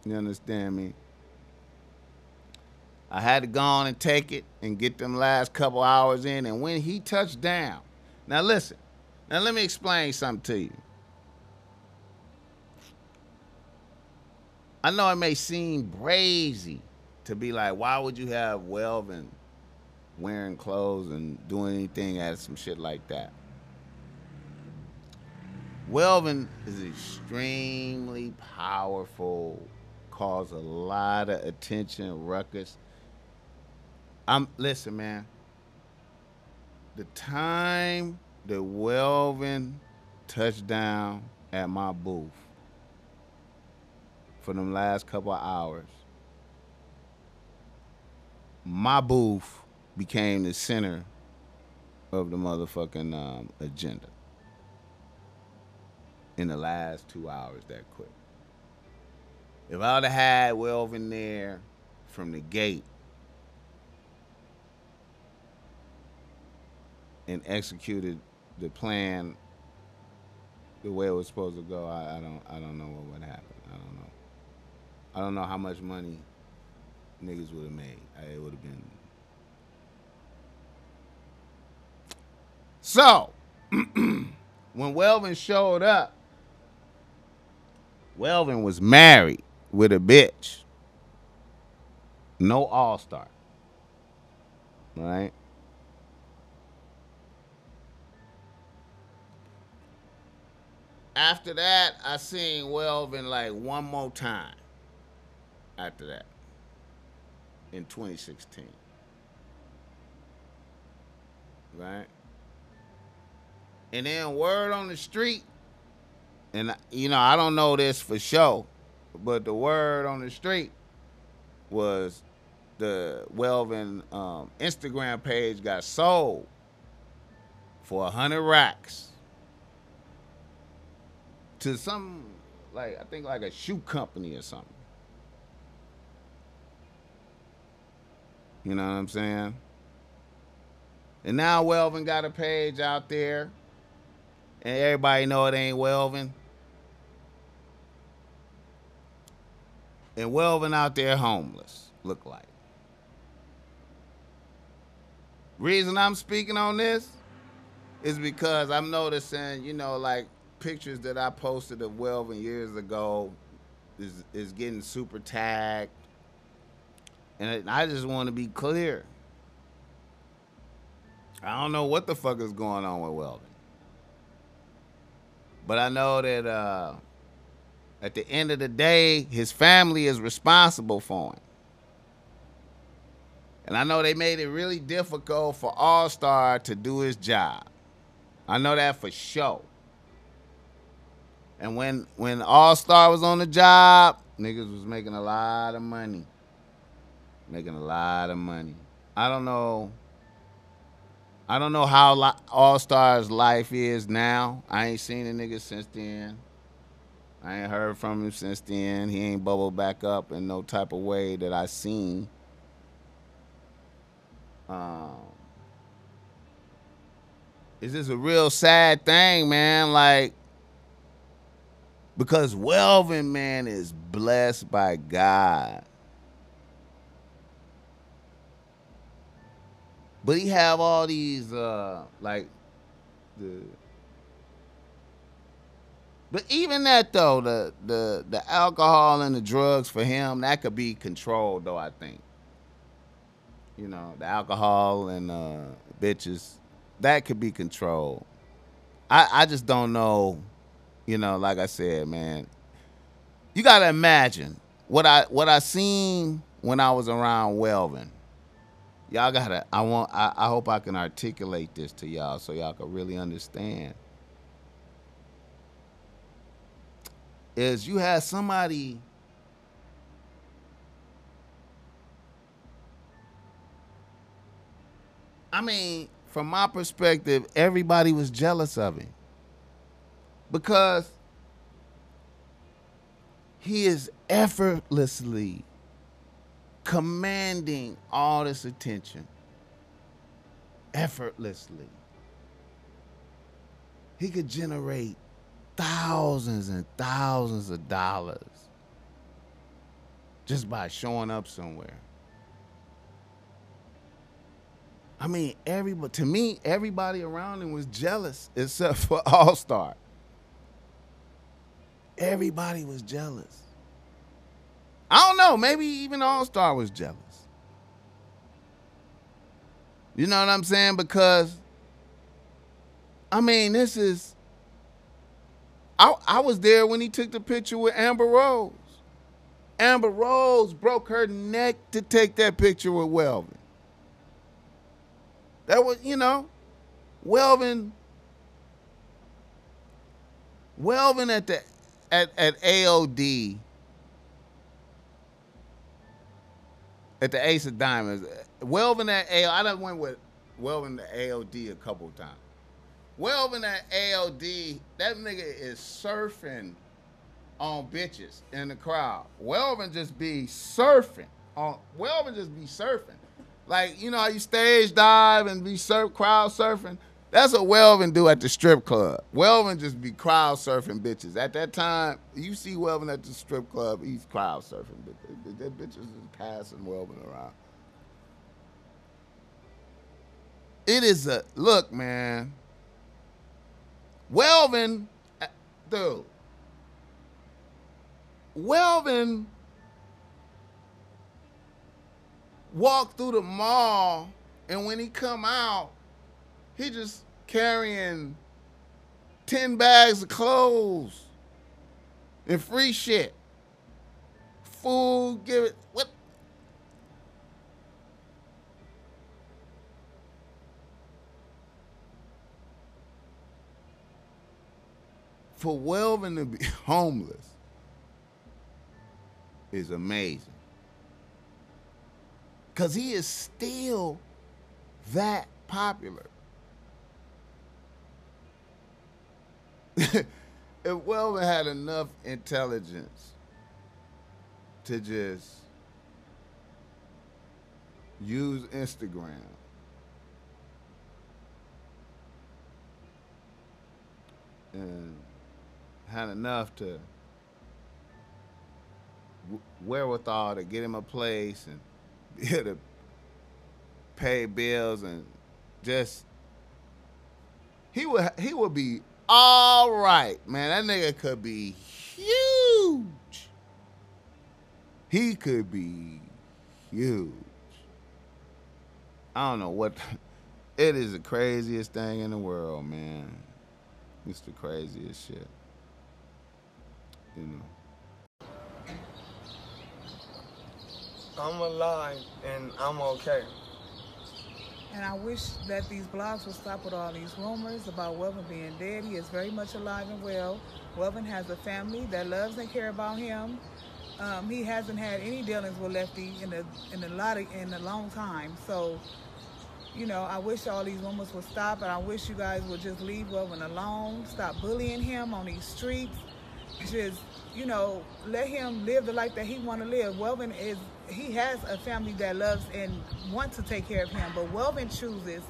Speaker 1: You understand me? I had to go on and take it and get them last couple hours in. And when he touched down, now listen, now let me explain something to you. I know it may seem crazy to be like, why would you have Welvin wearing clothes and doing anything at some shit like that? Welvin is extremely powerful, cause a lot of attention, ruckus. Listen, man. The time that Welvin touched down at my booth for them last couple of hours, my booth became the center of the motherfucking agenda in the last 2 hours that quick. If I would have had Welvin there from the gate and executed the plan the way it was supposed to go, I don't know what would happen. I don't know how much money niggas would have made. It would have been. So, when Welvin showed up, Welvin was married with a bitch. No All-Star. Right? After that, I seen Welvin like one more time. After that. In 2016. Right? And then word on the street, and you know, I don't know this for sure, but the word on the street was the Welvin Instagram page got sold for 100 racks to some, like, I think like a shoe company or something. You know what I'm saying? And now Welvin got a page out there, and everybody know it ain't Welvin. And Welvin out there homeless, look like. Reason I'm speaking on this is because I'm noticing, you know, like pictures that I posted of Welvin years ago is getting super tagged. And I just want to be clear. I don't know what the fuck is going on with Welvin. But I know that at the end of the day, his family is responsible for him. And I know they made it really difficult for All-Star to do his job. I know that for sure. And when All-Star was on the job, niggas was making a lot of money. Making a lot of money. I don't know how All-Star's life is now. I ain't seen the nigga since then. I ain't heard from him since then. He ain't bubbled back up in no type of way that I seen. It's just a real sad thing, man. Like, because Welvin, man, is blessed by God. But he have all these, but even that though, the alcohol and the drugs for him, that could be controlled though, I think. You know, the alcohol and bitches, that could be controlled. I just don't know, you know, like I said, man. You gotta imagine what I seen when I was around Welvin. Y'all gotta, I hope I can articulate this to y'all so y'all can really understand. Is you had somebody I mean, from my perspective, everybody was jealous of him. Because he is effortlessly commanding all this attention. Effortlessly. He could generate thousands and thousands of dollars just by showing up somewhere. I mean, to me, everybody around him was jealous except for All-Star. Everybody was jealous. I don't know, maybe even All-Star was jealous. You know what I'm saying? Because, I mean, this is, I was there when he took the picture with Amber Rose. Amber Rose broke her neck to take that picture with Welvin. That was, you know, Welvin at AOD, at the Ace of Diamonds. Welvin at AOD, I done went with Welvin to AOD a couple of times. Welvin at AOD, that nigga is surfing on bitches in the crowd. Welvin just be surfing. Like, you know how you stage dive and be crowd surfing? That's what Welvin do at the strip club. Welvin just be crowd surfing bitches. At that time, you see Welvin at the strip club, he's crowd surfing bitches. That bitches is passing Welvin around. It is look, man. Welvin, dude. Welvin walked through the mall, and when he come out, he just carrying 10 bags of clothes and free shit. Food, give it, what? For Welvin to be homeless is amazing. Because he is still that popular. If Welvin had enough intelligence to just use Instagram and had enough to wherewithal to get him a place and be able to pay bills and just he would be all right, man. That nigga could be huge. He could be huge. I don't know what. It is the craziest thing in the world, man. It's the craziest shit. You know.
Speaker 4: I'm alive and I'm okay.
Speaker 5: And I wish that these blogs would stop with all these rumors about Welvin being dead. He is very much alive and well. Welvin has a family that loves and cares about him. He hasn't had any dealings with Lefty in a long time. So, you know, I wish all these rumors would stop, and I wish you guys would just leave Welvin alone. Stop bullying him on these streets. Just, you know, let him live the life that he want to live. He has a family that loves and wants to take care of him, but Welvin chooses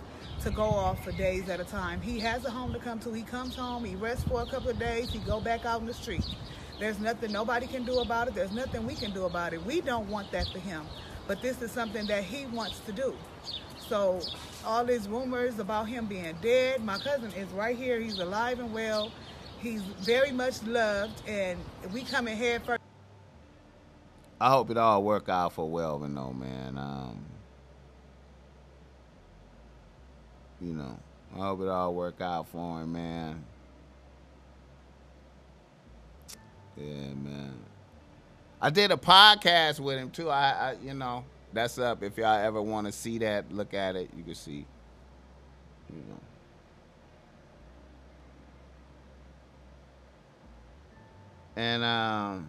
Speaker 5: to go off for days at a time. He has a home to come to. He comes home, he rests for a couple of days, he go back out in the street. There's nothing nobody can do about it. There's nothing we can do about it. We don't want that for him, but this is something that he wants to do. So all these rumors about him being dead, my cousin is right here. He's alive and well. He's very much loved, and we come in head first.
Speaker 1: I hope it all work out for Welvin, though, man. You know, I hope it all work out for him, man. Yeah, man. I did a podcast with him too. I you know, that's up. If y'all ever want to see that, look at it. You can see. You know. And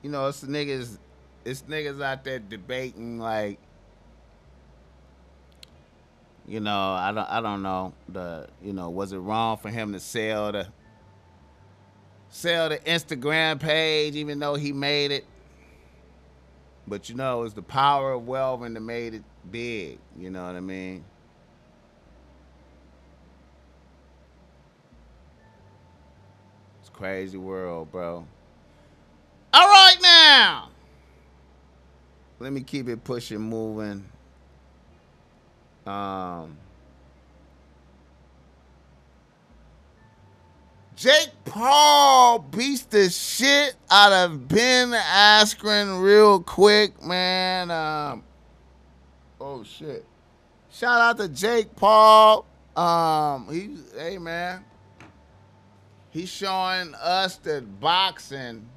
Speaker 1: you know, it's niggas out there debating, like, you know, I don't know, you know, was it wrong for him to sell the Instagram page even though he made it? But you know, it's the power of Welvin that made it big, you know what I mean? It's a crazy world, bro. All right, now let me keep it pushing, moving. Jake Paul beats the shit out of Ben Askren real quick, man. Oh shit! Shout out to Jake Paul. Hey man, he's showing us that boxing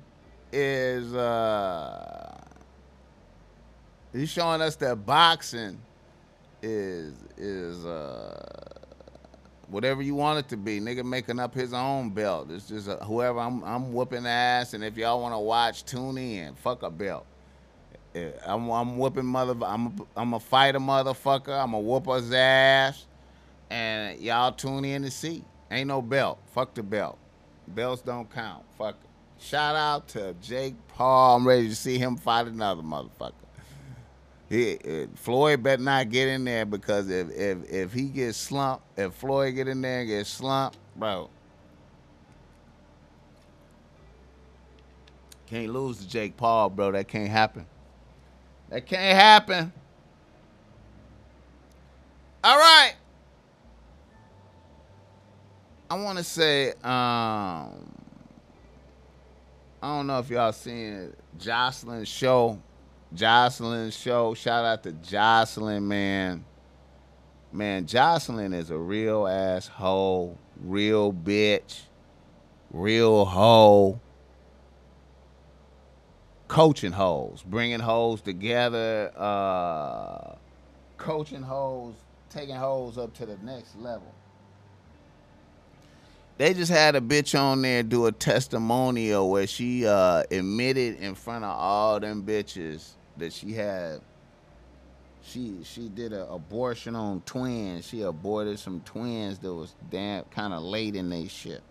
Speaker 1: is he's showing us that boxing is whatever you want it to be. Nigga making up his own belt. It's just whoever I'm whooping ass, and if y'all want to watch, tune in. Fuck a belt. I'm whooping I'm a fight a motherfucker. I'm a whoop his ass, and y'all tune in to see. Ain't no belt. Fuck the belt. Belts don't count. Fuck it. Shout out to Jake Paul. I'm ready to see him fight another motherfucker. Floyd better not get in there, because if he gets slumped, if Floyd get in there and get slumped, bro, can't lose to Jake Paul, bro. That can't happen. That can't happen. All right. I want to say, I don't know if y'all seen Jocelyn's show. Shout out to Jocelyn, man. Man, Jocelyn is a real asshole, real bitch, real hoe. Coaching hoes, bringing hoes together, coaching hoes, taking hoes up to the next level. They just had a bitch on there do a testimonial where she admitted in front of all them bitches that she did an abortion on twins. She aborted some twins that was damn kind of late in they shit.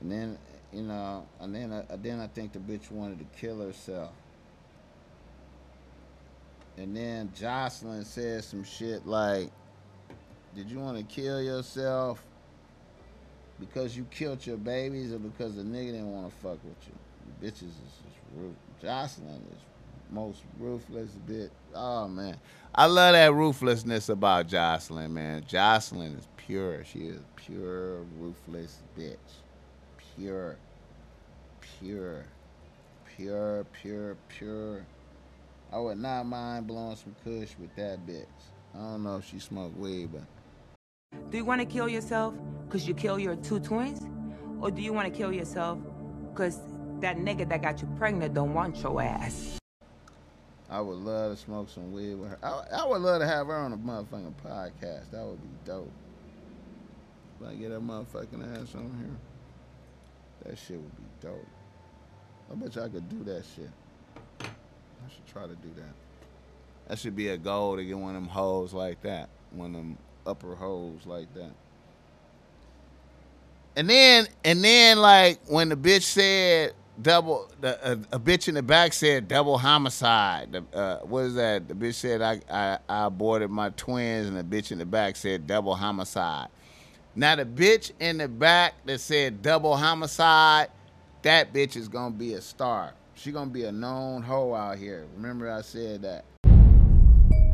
Speaker 1: And then, you know, and then I think the bitch wanted to kill herself. And then Jocelyn said some shit like, did you want to kill yourself because you killed your babies, or because the nigga didn't want to fuck with you? The bitches is just rude. Jocelyn is most ruthless bitch. Oh man, I love that ruthlessness about Jocelyn, man. Jocelyn is pure. She is pure ruthless bitch. Pure. I would not mind blowing some kush with that bitch. I don't know if she smoked weed, but.
Speaker 6: Do you want to kill yourself because you kill your two twins? Or do you want to kill yourself because that nigga that got you pregnant don't want your ass?
Speaker 1: I would love to smoke some weed with her. I would love to have her on a motherfucking podcast. That would be dope. If I get that motherfucking ass on here, that shit would be dope. I bet you I could do that shit. I should try to do that. That should be a goal to get one of them hoes like that. One of them upper hoes like that. And then like when the bitch said a bitch in the back said double homicide. What is that? The bitch said I aborted my twins, and the bitch in the back said double homicide. Now the bitch in the back that said double homicide, that bitch is gonna be a star. She gonna be a known hoe out here. Remember I said that.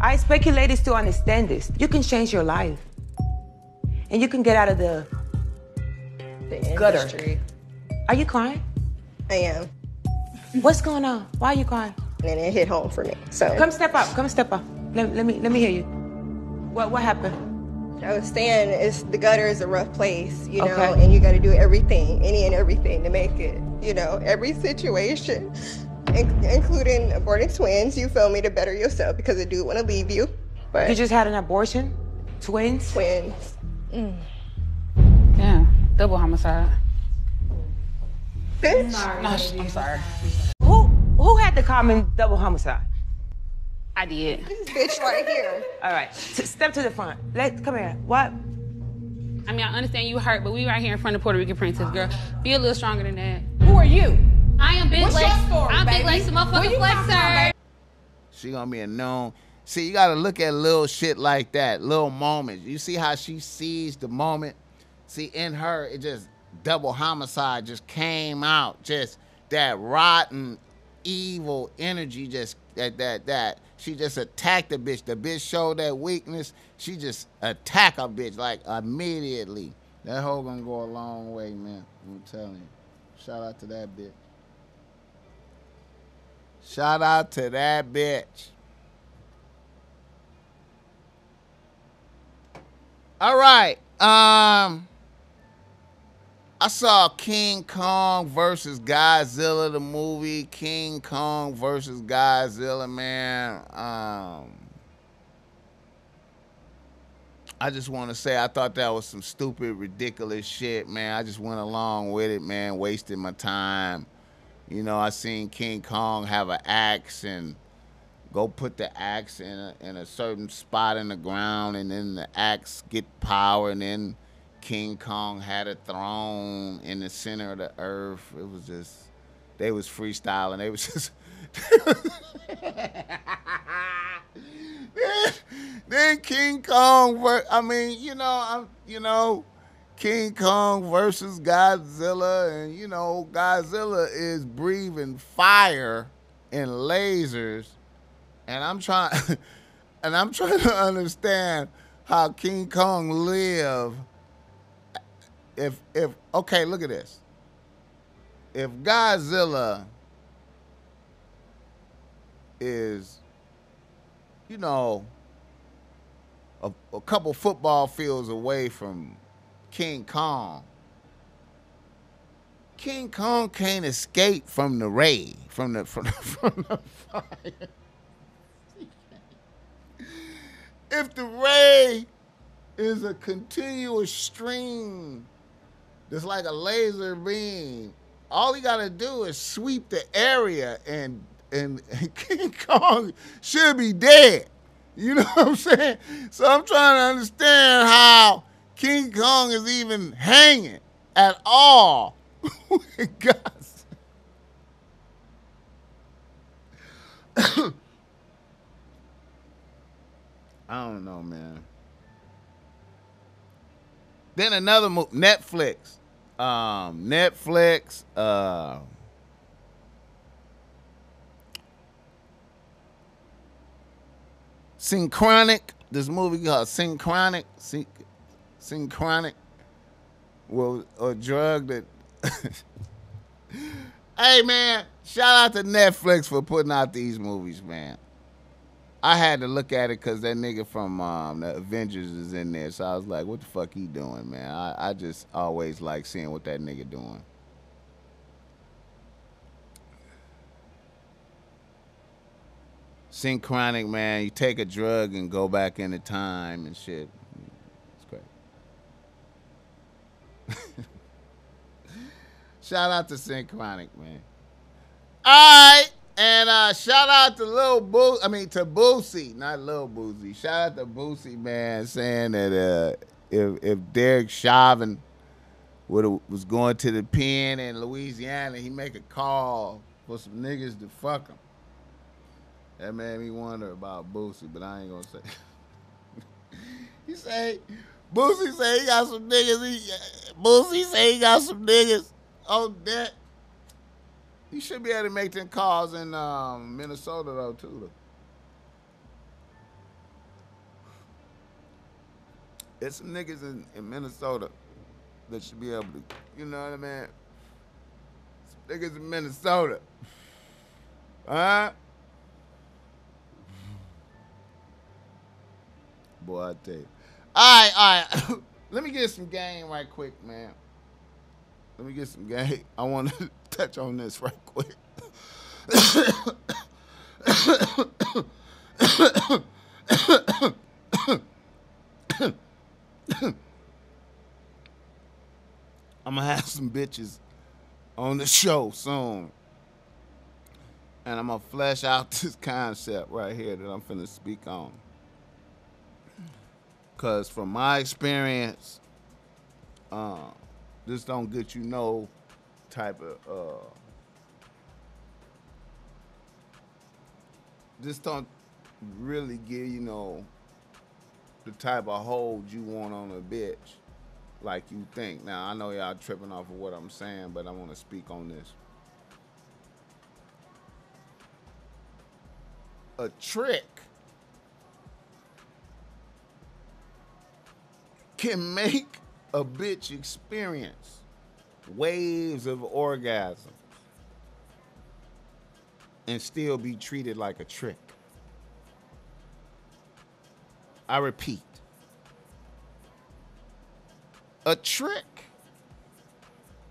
Speaker 6: I expect you ladies to understand this. You can change your life. And you can get out of the gutter.
Speaker 7: Industry.
Speaker 6: Are you crying?
Speaker 7: I am.
Speaker 6: What's going on? Why are you crying?
Speaker 7: And it hit home for me. So
Speaker 6: Come step up. Come step up. Let me hear you. What happened?
Speaker 7: I was saying the gutter is a rough place, you know,
Speaker 6: Okay.
Speaker 7: and you got to do everything, any and everything to make it, you know, every situation, including aborting twins, you feel me, to better yourself because I do want to leave you. But
Speaker 6: You just had an abortion? Twins?
Speaker 7: twins.
Speaker 8: Damn, double homicide.
Speaker 7: Bitch.
Speaker 8: No, I'm sorry.
Speaker 6: Who had the common double homicide?
Speaker 8: I did.
Speaker 7: This bitch right here.
Speaker 6: All right, step to the front. Come here. What?
Speaker 8: I mean, I understand you hurt, but we right here in front of Puerto Rican Princess, girl. Be a little stronger than that.
Speaker 9: Who are you?
Speaker 8: I am Big
Speaker 9: What's
Speaker 8: Lex.
Speaker 9: your story,
Speaker 8: I'm Big
Speaker 9: baby?
Speaker 8: Lex, the
Speaker 9: Where
Speaker 8: motherfucking
Speaker 9: you come from,
Speaker 8: flexer.
Speaker 1: She gonna be a known. See, you gotta look at little shit like that, little moments. You see how she sees the moment? See, in her, it just double homicide just came out. Just that rotten, evil energy just that. She just attacked the bitch. The bitch showed that weakness. She just attack a bitch like immediately. That hoe gonna go a long way, man. I'm telling you. Shout out to that bitch. Shout out to that bitch. All right. I saw King Kong versus Godzilla, the movie. King Kong versus Godzilla, man. I just want to say I thought that was some stupid, ridiculous shit, man. I just went along with it, man, wasting my time. You know, I seen King Kong have an axe and go put the axe in a certain spot in the ground, and then the axe get power, and then King Kong had a throne in the center of the earth. It was just, they was freestyling. They was just, then King Kong, King Kong versus Godzilla, and Godzilla is breathing fire and lasers, and I'm trying to understand how King Kong live. If okay, look at this. If Godzilla is, a couple football fields away from King Kong can't escape from the ray, from the fire. If the ray is a continuous stream, it's like a laser beam. All he gotta do is sweep the area, and King Kong should be dead. You know what I'm saying? So I'm trying to understand how King Kong is even hanging at all. Guys. I don't know, man. Then another movie, Netflix. Synchronic. This movie called Synchronic. Synchronic. Well, a drug that. Hey, man, shout out to Netflix for putting out these movies, man. I had to look at it because that nigga from the Avengers is in there. So I was like, what the fuck he doing, man? I just always like seeing what that nigga doing. Synchronic, man. You take a drug and go back into time and shit. It's great. Shout out to Synchronic, man. All right. And shout out to to Boosie, not Lil Boosie. Shout out to Boosie, man, saying that if Derek Chauvin was going to the pen in Louisiana, he make a call for some niggas to fuck him. That made me wonder about Boosie, but I ain't gonna say. Boosie say he got some niggas. Boosie say he got some niggas on deck. He should be able to make them calls in Minnesota though too. There's some niggas in Minnesota that should be able to, you know what I mean? Some niggas in Minnesota. Huh? Boy, I tell you. All right. Let me get some game right quick, man. Let me get some game. I want to touch on this right quick. I'm going to have some bitches on the show soon. And I'm going to flesh out this concept right here that I'm finna speak on. Because from my experience, this don't get you no type of, this don't really give you no the type of hold you want on a bitch like you think. Now, I know y'all tripping off of what I'm saying, but I want to speak on this. A trick can make a bitch experience waves of orgasms and still be treated like a trick. I repeat, a trick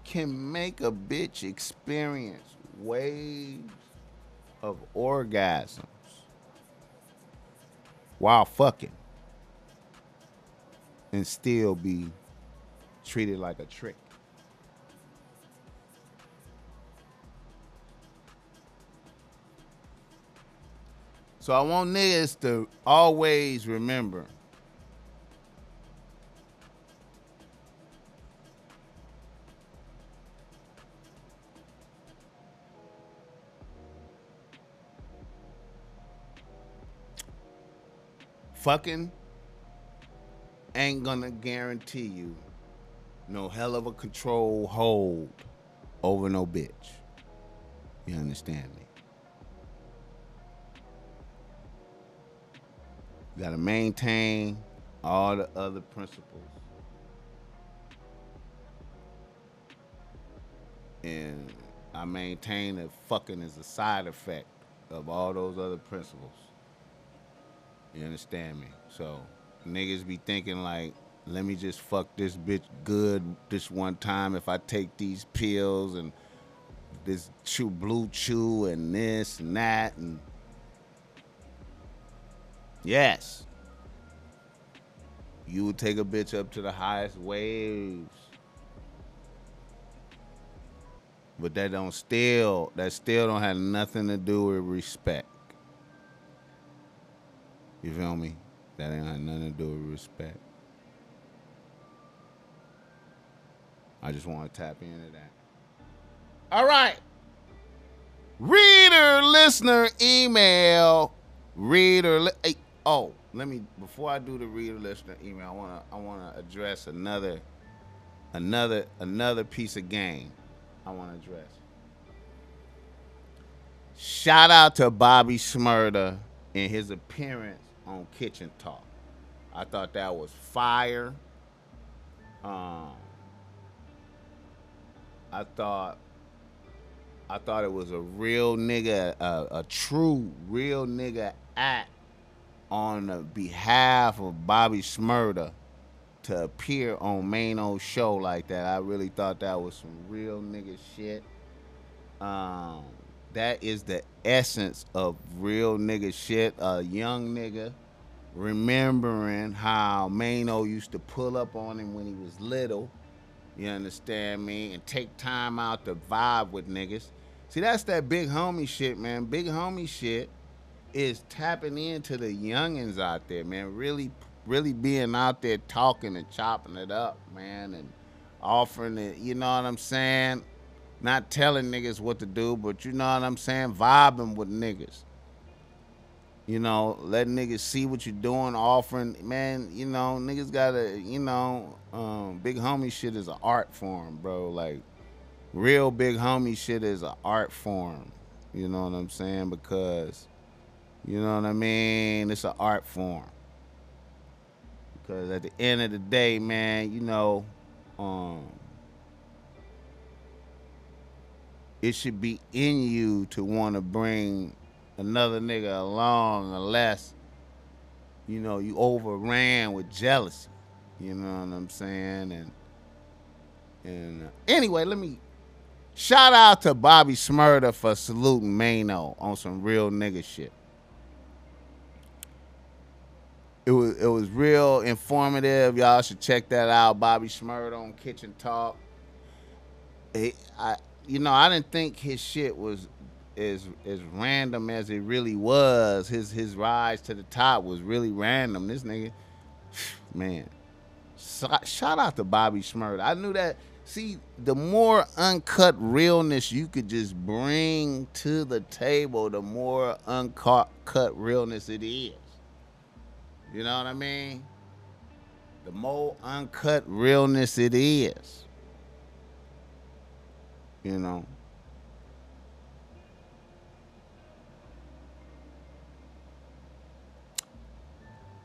Speaker 1: can make a bitch experience waves of orgasms while fucking and still be treated like a trick. So I want niggas to always remember fucking ain't gonna guarantee you no hell of a control hold over no bitch. You understand me? You gotta maintain all the other principles. And I maintain that fucking is a side effect of all those other principles. You understand me? So niggas be thinking like, let me just fuck this bitch good this one time if I take these pills and this blue chew and this and that. And yes, you would take a bitch up to the highest waves, but that still don't have nothing to do with respect. You feel me? That ain't have nothing to do with respect. I just want to tap into that. All right. Reader, listener, email. Before I do the reader, listener, email, I wanna address another piece of game I want to address. Shout out to Bobby Shmurda in his appearance on Kitchen Talk. I thought that was fire. I thought it was a real nigga, a true real nigga act on the behalf of Bobby Shmurda to appear on Mano's show like that. I really thought that was some real nigga shit. That is the essence of real nigga shit. A young nigga remembering how Mano used to pull up on him when he was little You understand me? And take time out to vibe with niggas. See, that's that big homie shit, man. Big homie shit is tapping into the youngins out there, man. Really, really being out there talking and chopping it up, man, and offering it. You know what I'm saying? Not telling niggas what to do, but you know what I'm saying? Vibing with niggas. You know, letting niggas see what you're doing, offering, man, you know, niggas gotta, you know, big homie shit is an art form, bro. Like, real big homie shit is an art form. You know what I'm saying? Because, you know what I mean? It's an art form. Because at the end of the day, man, you know, it should be in you to want to bring another nigga along unless, you know, you overran with jealousy. You know what I'm saying? And anyway, let me shout out to Bobby Smurda for saluting Mano on some real nigga shit. It was real informative. Y'all should check that out. Bobby Smurda on Kitchen Talk. I didn't think his shit was as random as it really was. His rise to the top was really random. This nigga, man, shout out to Bobby Smurda. I knew that. See, the more uncut realness you could just bring to the table, the more uncut realness it is. You know what I mean? The more uncut realness it is. You know.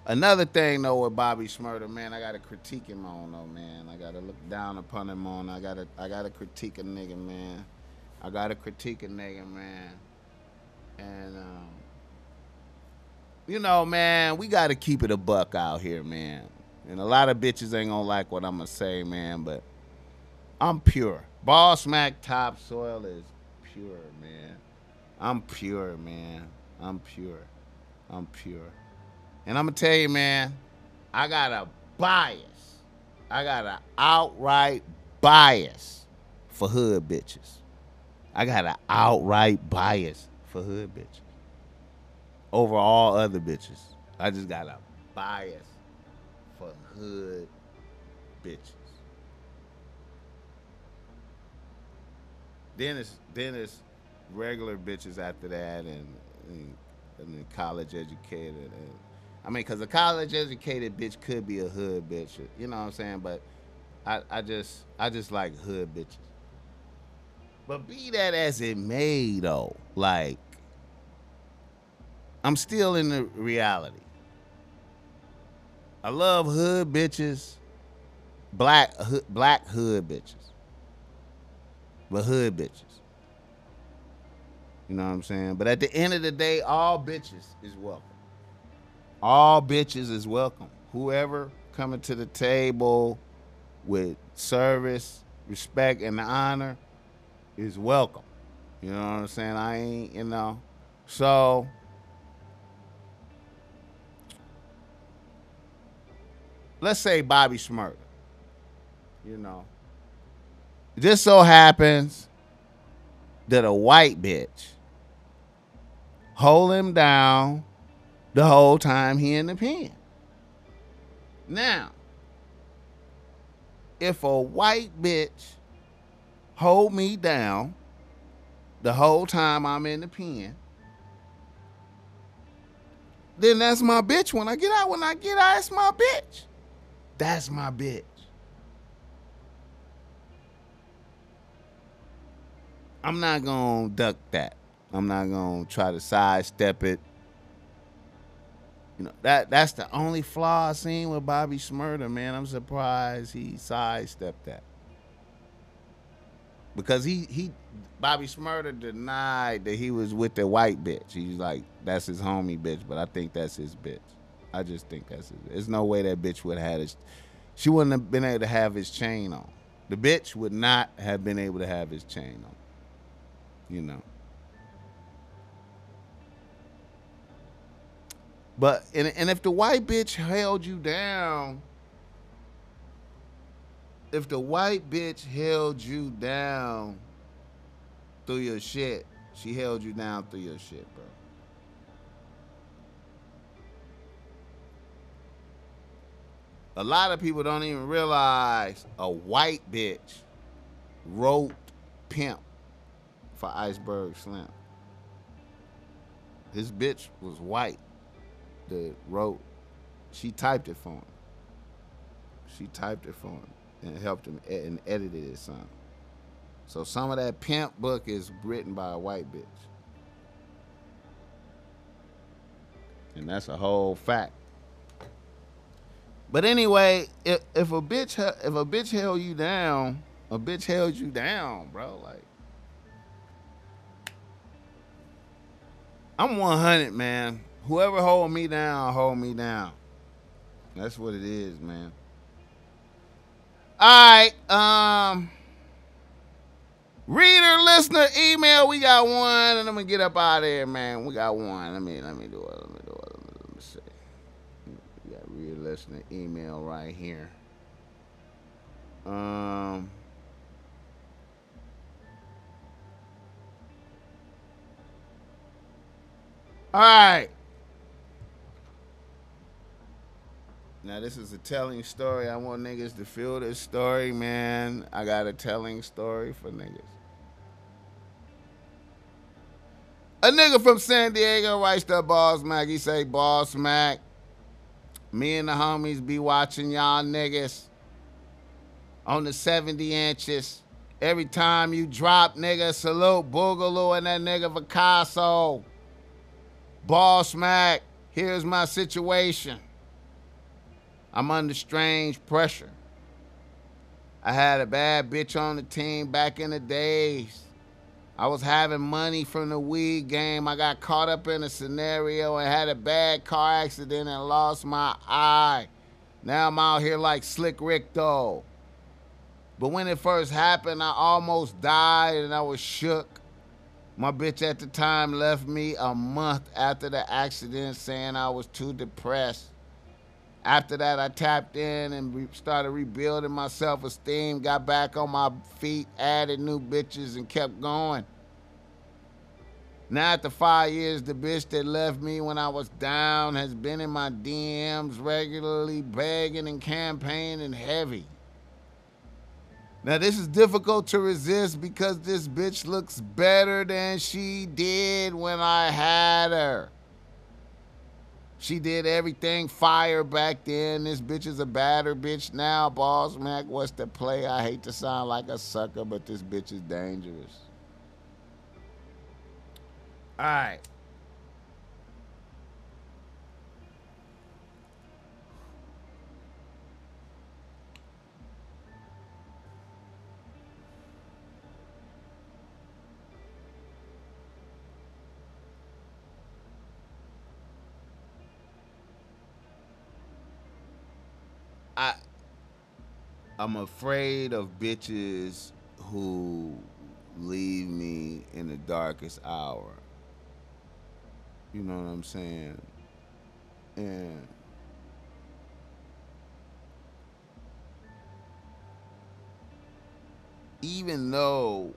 Speaker 1: Another thing though with Bobby Smurda, man, I gotta critique him on though, man. I gotta look down upon him on. I gotta critique a nigga, man. I gotta critique a nigga, man. And you know, man, we gotta keep it a buck out here, man. And a lot of bitches ain't gonna like what I'm gonna say, man, but I'm pure. Bossmack topsoil is pure, man. I'm pure, man. I'm pure. I'm pure. And I'm going to tell you, man, I got a bias. I got an outright bias for hood bitches. I got an outright bias for hood bitches. Over all other bitches. I just got a bias for hood bitches. Then it's regular bitches after that and college educated. And I mean, because a college educated bitch could be a hood bitch. You know what I'm saying? But I just like hood bitches. But be that as it may, though, like, I'm still in the reality. I love hood bitches, black hood bitches. But hood bitches. You know what I'm saying? But at the end of the day, all bitches is welcome. All bitches is welcome. Whoever coming to the table with service, respect, and honor is welcome. You know what I'm saying? I ain't, you know. So, let's say Bobby Smurda. You know. It just so happens that a white bitch hold him down the whole time he in the pen. Now, if a white bitch hold me down the whole time I'm in the pen, then that's my bitch when I get out. When I get out, it's my bitch. That's my bitch. I'm not gonna duck that. I'm not gonna try to sidestep it. You know, that's the only flaw I seen with Bobby Smurda, man. I'm surprised he sidestepped that. Because Bobby Smurda denied that he was with the white bitch. He's like, that's his homie bitch, but I think that's his bitch. I just think that's his bitch. There's no way that bitch would have had his, she wouldn't have been able to have his chain on. The bitch would not have been able to have his chain on. You know. But, and if the white bitch held you down if the white bitch held you down through your shit, she held you down through your shit, bro. A lot of people don't even realize a white bitch wrote Pimp for Iceberg Slim. His bitch was white that wrote. She typed it for him. She typed it for him and helped him and edited his song. So some of that Pimp book is written by a white bitch. And that's a whole fact. But anyway, if a bitch held you down, a bitch held you down, bro. Like, I'm 100, man. Whoever hold me down, hold me down. That's what it is, man. All right, reader, listener, email. We got one, and I'm gonna get up out of here, man. We got one. Let me do it. Let me see. We got reader, listener, email right here. All right. Now, this is a telling story. I want niggas to feel this story, man. I got a telling story for niggas. A nigga from San Diego writes to Bossmack. He say, Bossmack, me and the homies be watching y'all niggas on the 70 inches. Every time you drop, nigga, salute Boogaloo and that nigga Picasso. Bossmack, here's my situation. I'm under strange pressure. I had a bad bitch on the team back in the days. I was having money from the weed game. I got caught up in a scenario and had a bad car accident and lost my eye. Now I'm out here like Slick Rick though. But when it first happened, I almost died and I was shook. My bitch at the time left me a month after the accident saying I was too depressed. After that, I tapped in and started rebuilding my self-esteem, got back on my feet, added new bitches, and kept going. Now, after 5 years, the bitch that left me when I was down has been in my DMs regularly, begging and campaigning heavy. Now, this is difficult to resist because this bitch looks better than she did when I had her. She did everything fire back then. This bitch is a badder bitch now. Bossmack, what's the play? I hate to sound like a sucker, but this bitch is dangerous. All right. I'm afraid of bitches who leave me in the darkest hour. You know what I'm saying? And even though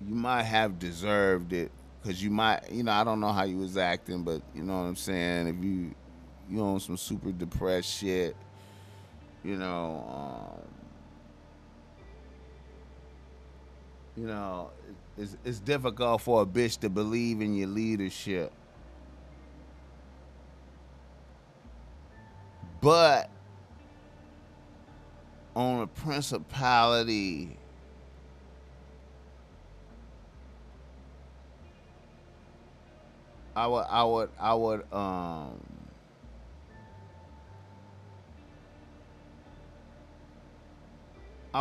Speaker 1: you might have deserved it, because you might, I don't know how you was acting, but you know what I'm saying? If you on some super depressed shit, it's difficult for a bitch to believe in your leadership. But on a principality, I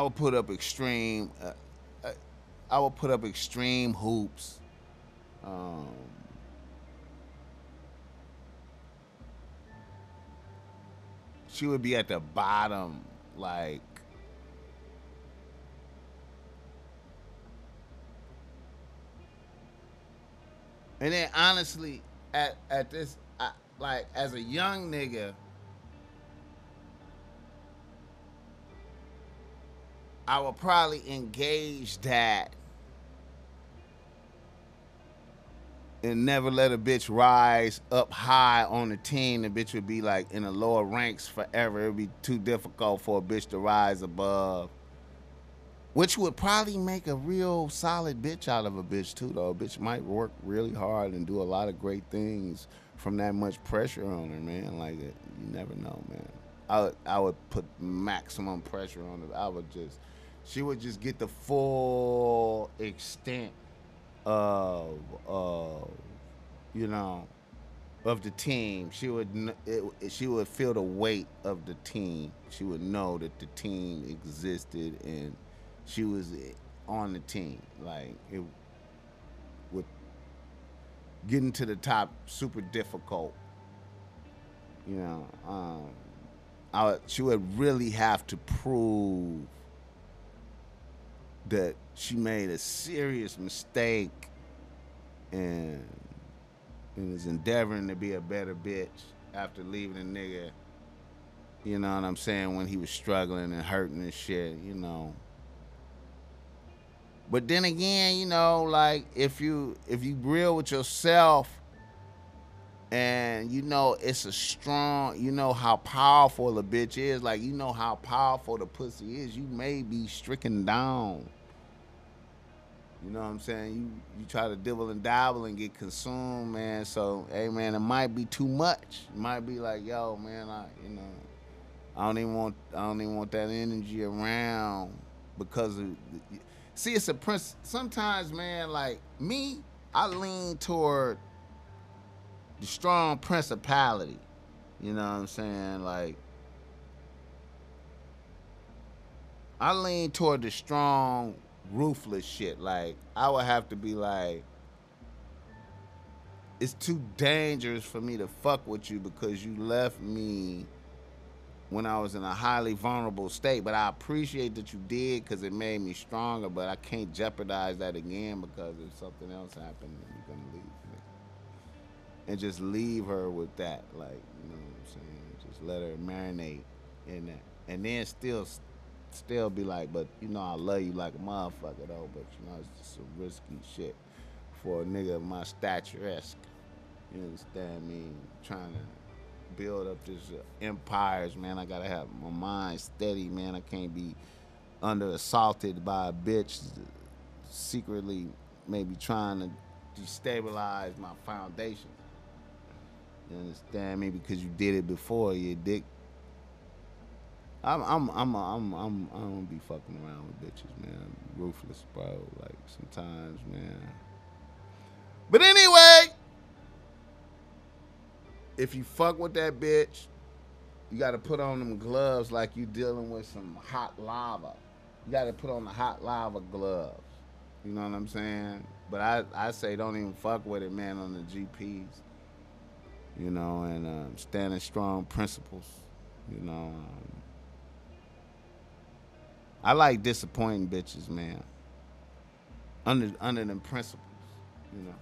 Speaker 1: would put up extreme. I would put up extreme hoops. She would be at the bottom, like. And then honestly, at this, like as a young nigga, I would probably engage that and never let a bitch rise up high on the team. The bitch would be like in the lower ranks forever. It would be too difficult for a bitch to rise above. Which would probably make a real solid bitch out of a bitch too, though. A bitch might work really hard and do a lot of great things from that much pressure on her, man. Like, you never know, man. I would put maximum pressure on her. She would just get the full extent of you know, of the team. She would feel the weight of the team. She would know that the team existed and she was on the team. Like, it would getting to the top super difficult. You know, she would really have to prove that she made a serious mistake and is endeavoring to be a better bitch after leaving a nigga, you know what I'm saying, when he was struggling and hurting and shit, you know. But then again, you know, like, if you real with yourself and you know it's a strong, you know how powerful a bitch is, like, you know how powerful the pussy is, you may be stricken down. You know what I'm saying? You try to dibble and dabble and get consumed, man. So, hey, man, it might be too much. It might be like, yo, man, I don't even want that energy around because of. See, it's a prince. Sometimes, man, like me, I lean toward the strong principality. You know what I'm saying? Like, I lean toward the strong, ruthless shit. Like, I would have to be like, it's too dangerous for me to fuck with you because you left me when I was in a highly vulnerable state. But I appreciate that you did because it made me stronger, but I can't jeopardize that again because if something else happened, you're gonna leave me. And just leave her with that, like, you know what I'm saying? Just let her marinate in that. And then still be like, but you know I love you like a motherfucker though, but you know it's just some risky shit for a nigga of my stature-esque. You understand me? Trying to build up this empires, man. I gotta have my mind steady, man. I can't be under assaulted by a bitch secretly maybe trying to destabilize my foundation. You understand me? Because you did it before, you dick. I'm gonna be fucking around with bitches, man. I'm ruthless, bro. Like, sometimes, man. But anyway, if you fuck with that bitch, you gotta put on them gloves like you dealing with some hot lava. You gotta put on the hot lava gloves. You know what I'm saying? But I say don't even fuck with it, man, on the GPs. You know, and standing strong principles. You know, I like disappointing bitches, man. Under them principles, you know.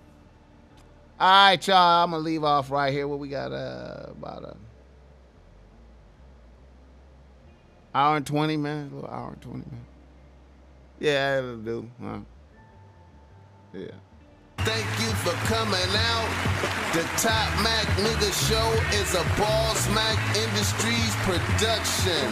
Speaker 1: All right, y'all. I'm gonna leave off right here. What we got? About a hour and 20 minutes. A little hour and 20 minutes. Yeah, it'll do. Huh? Yeah.
Speaker 9: Thank you for coming out. The Top Mac Nigga Show is a Bossmack Industries production.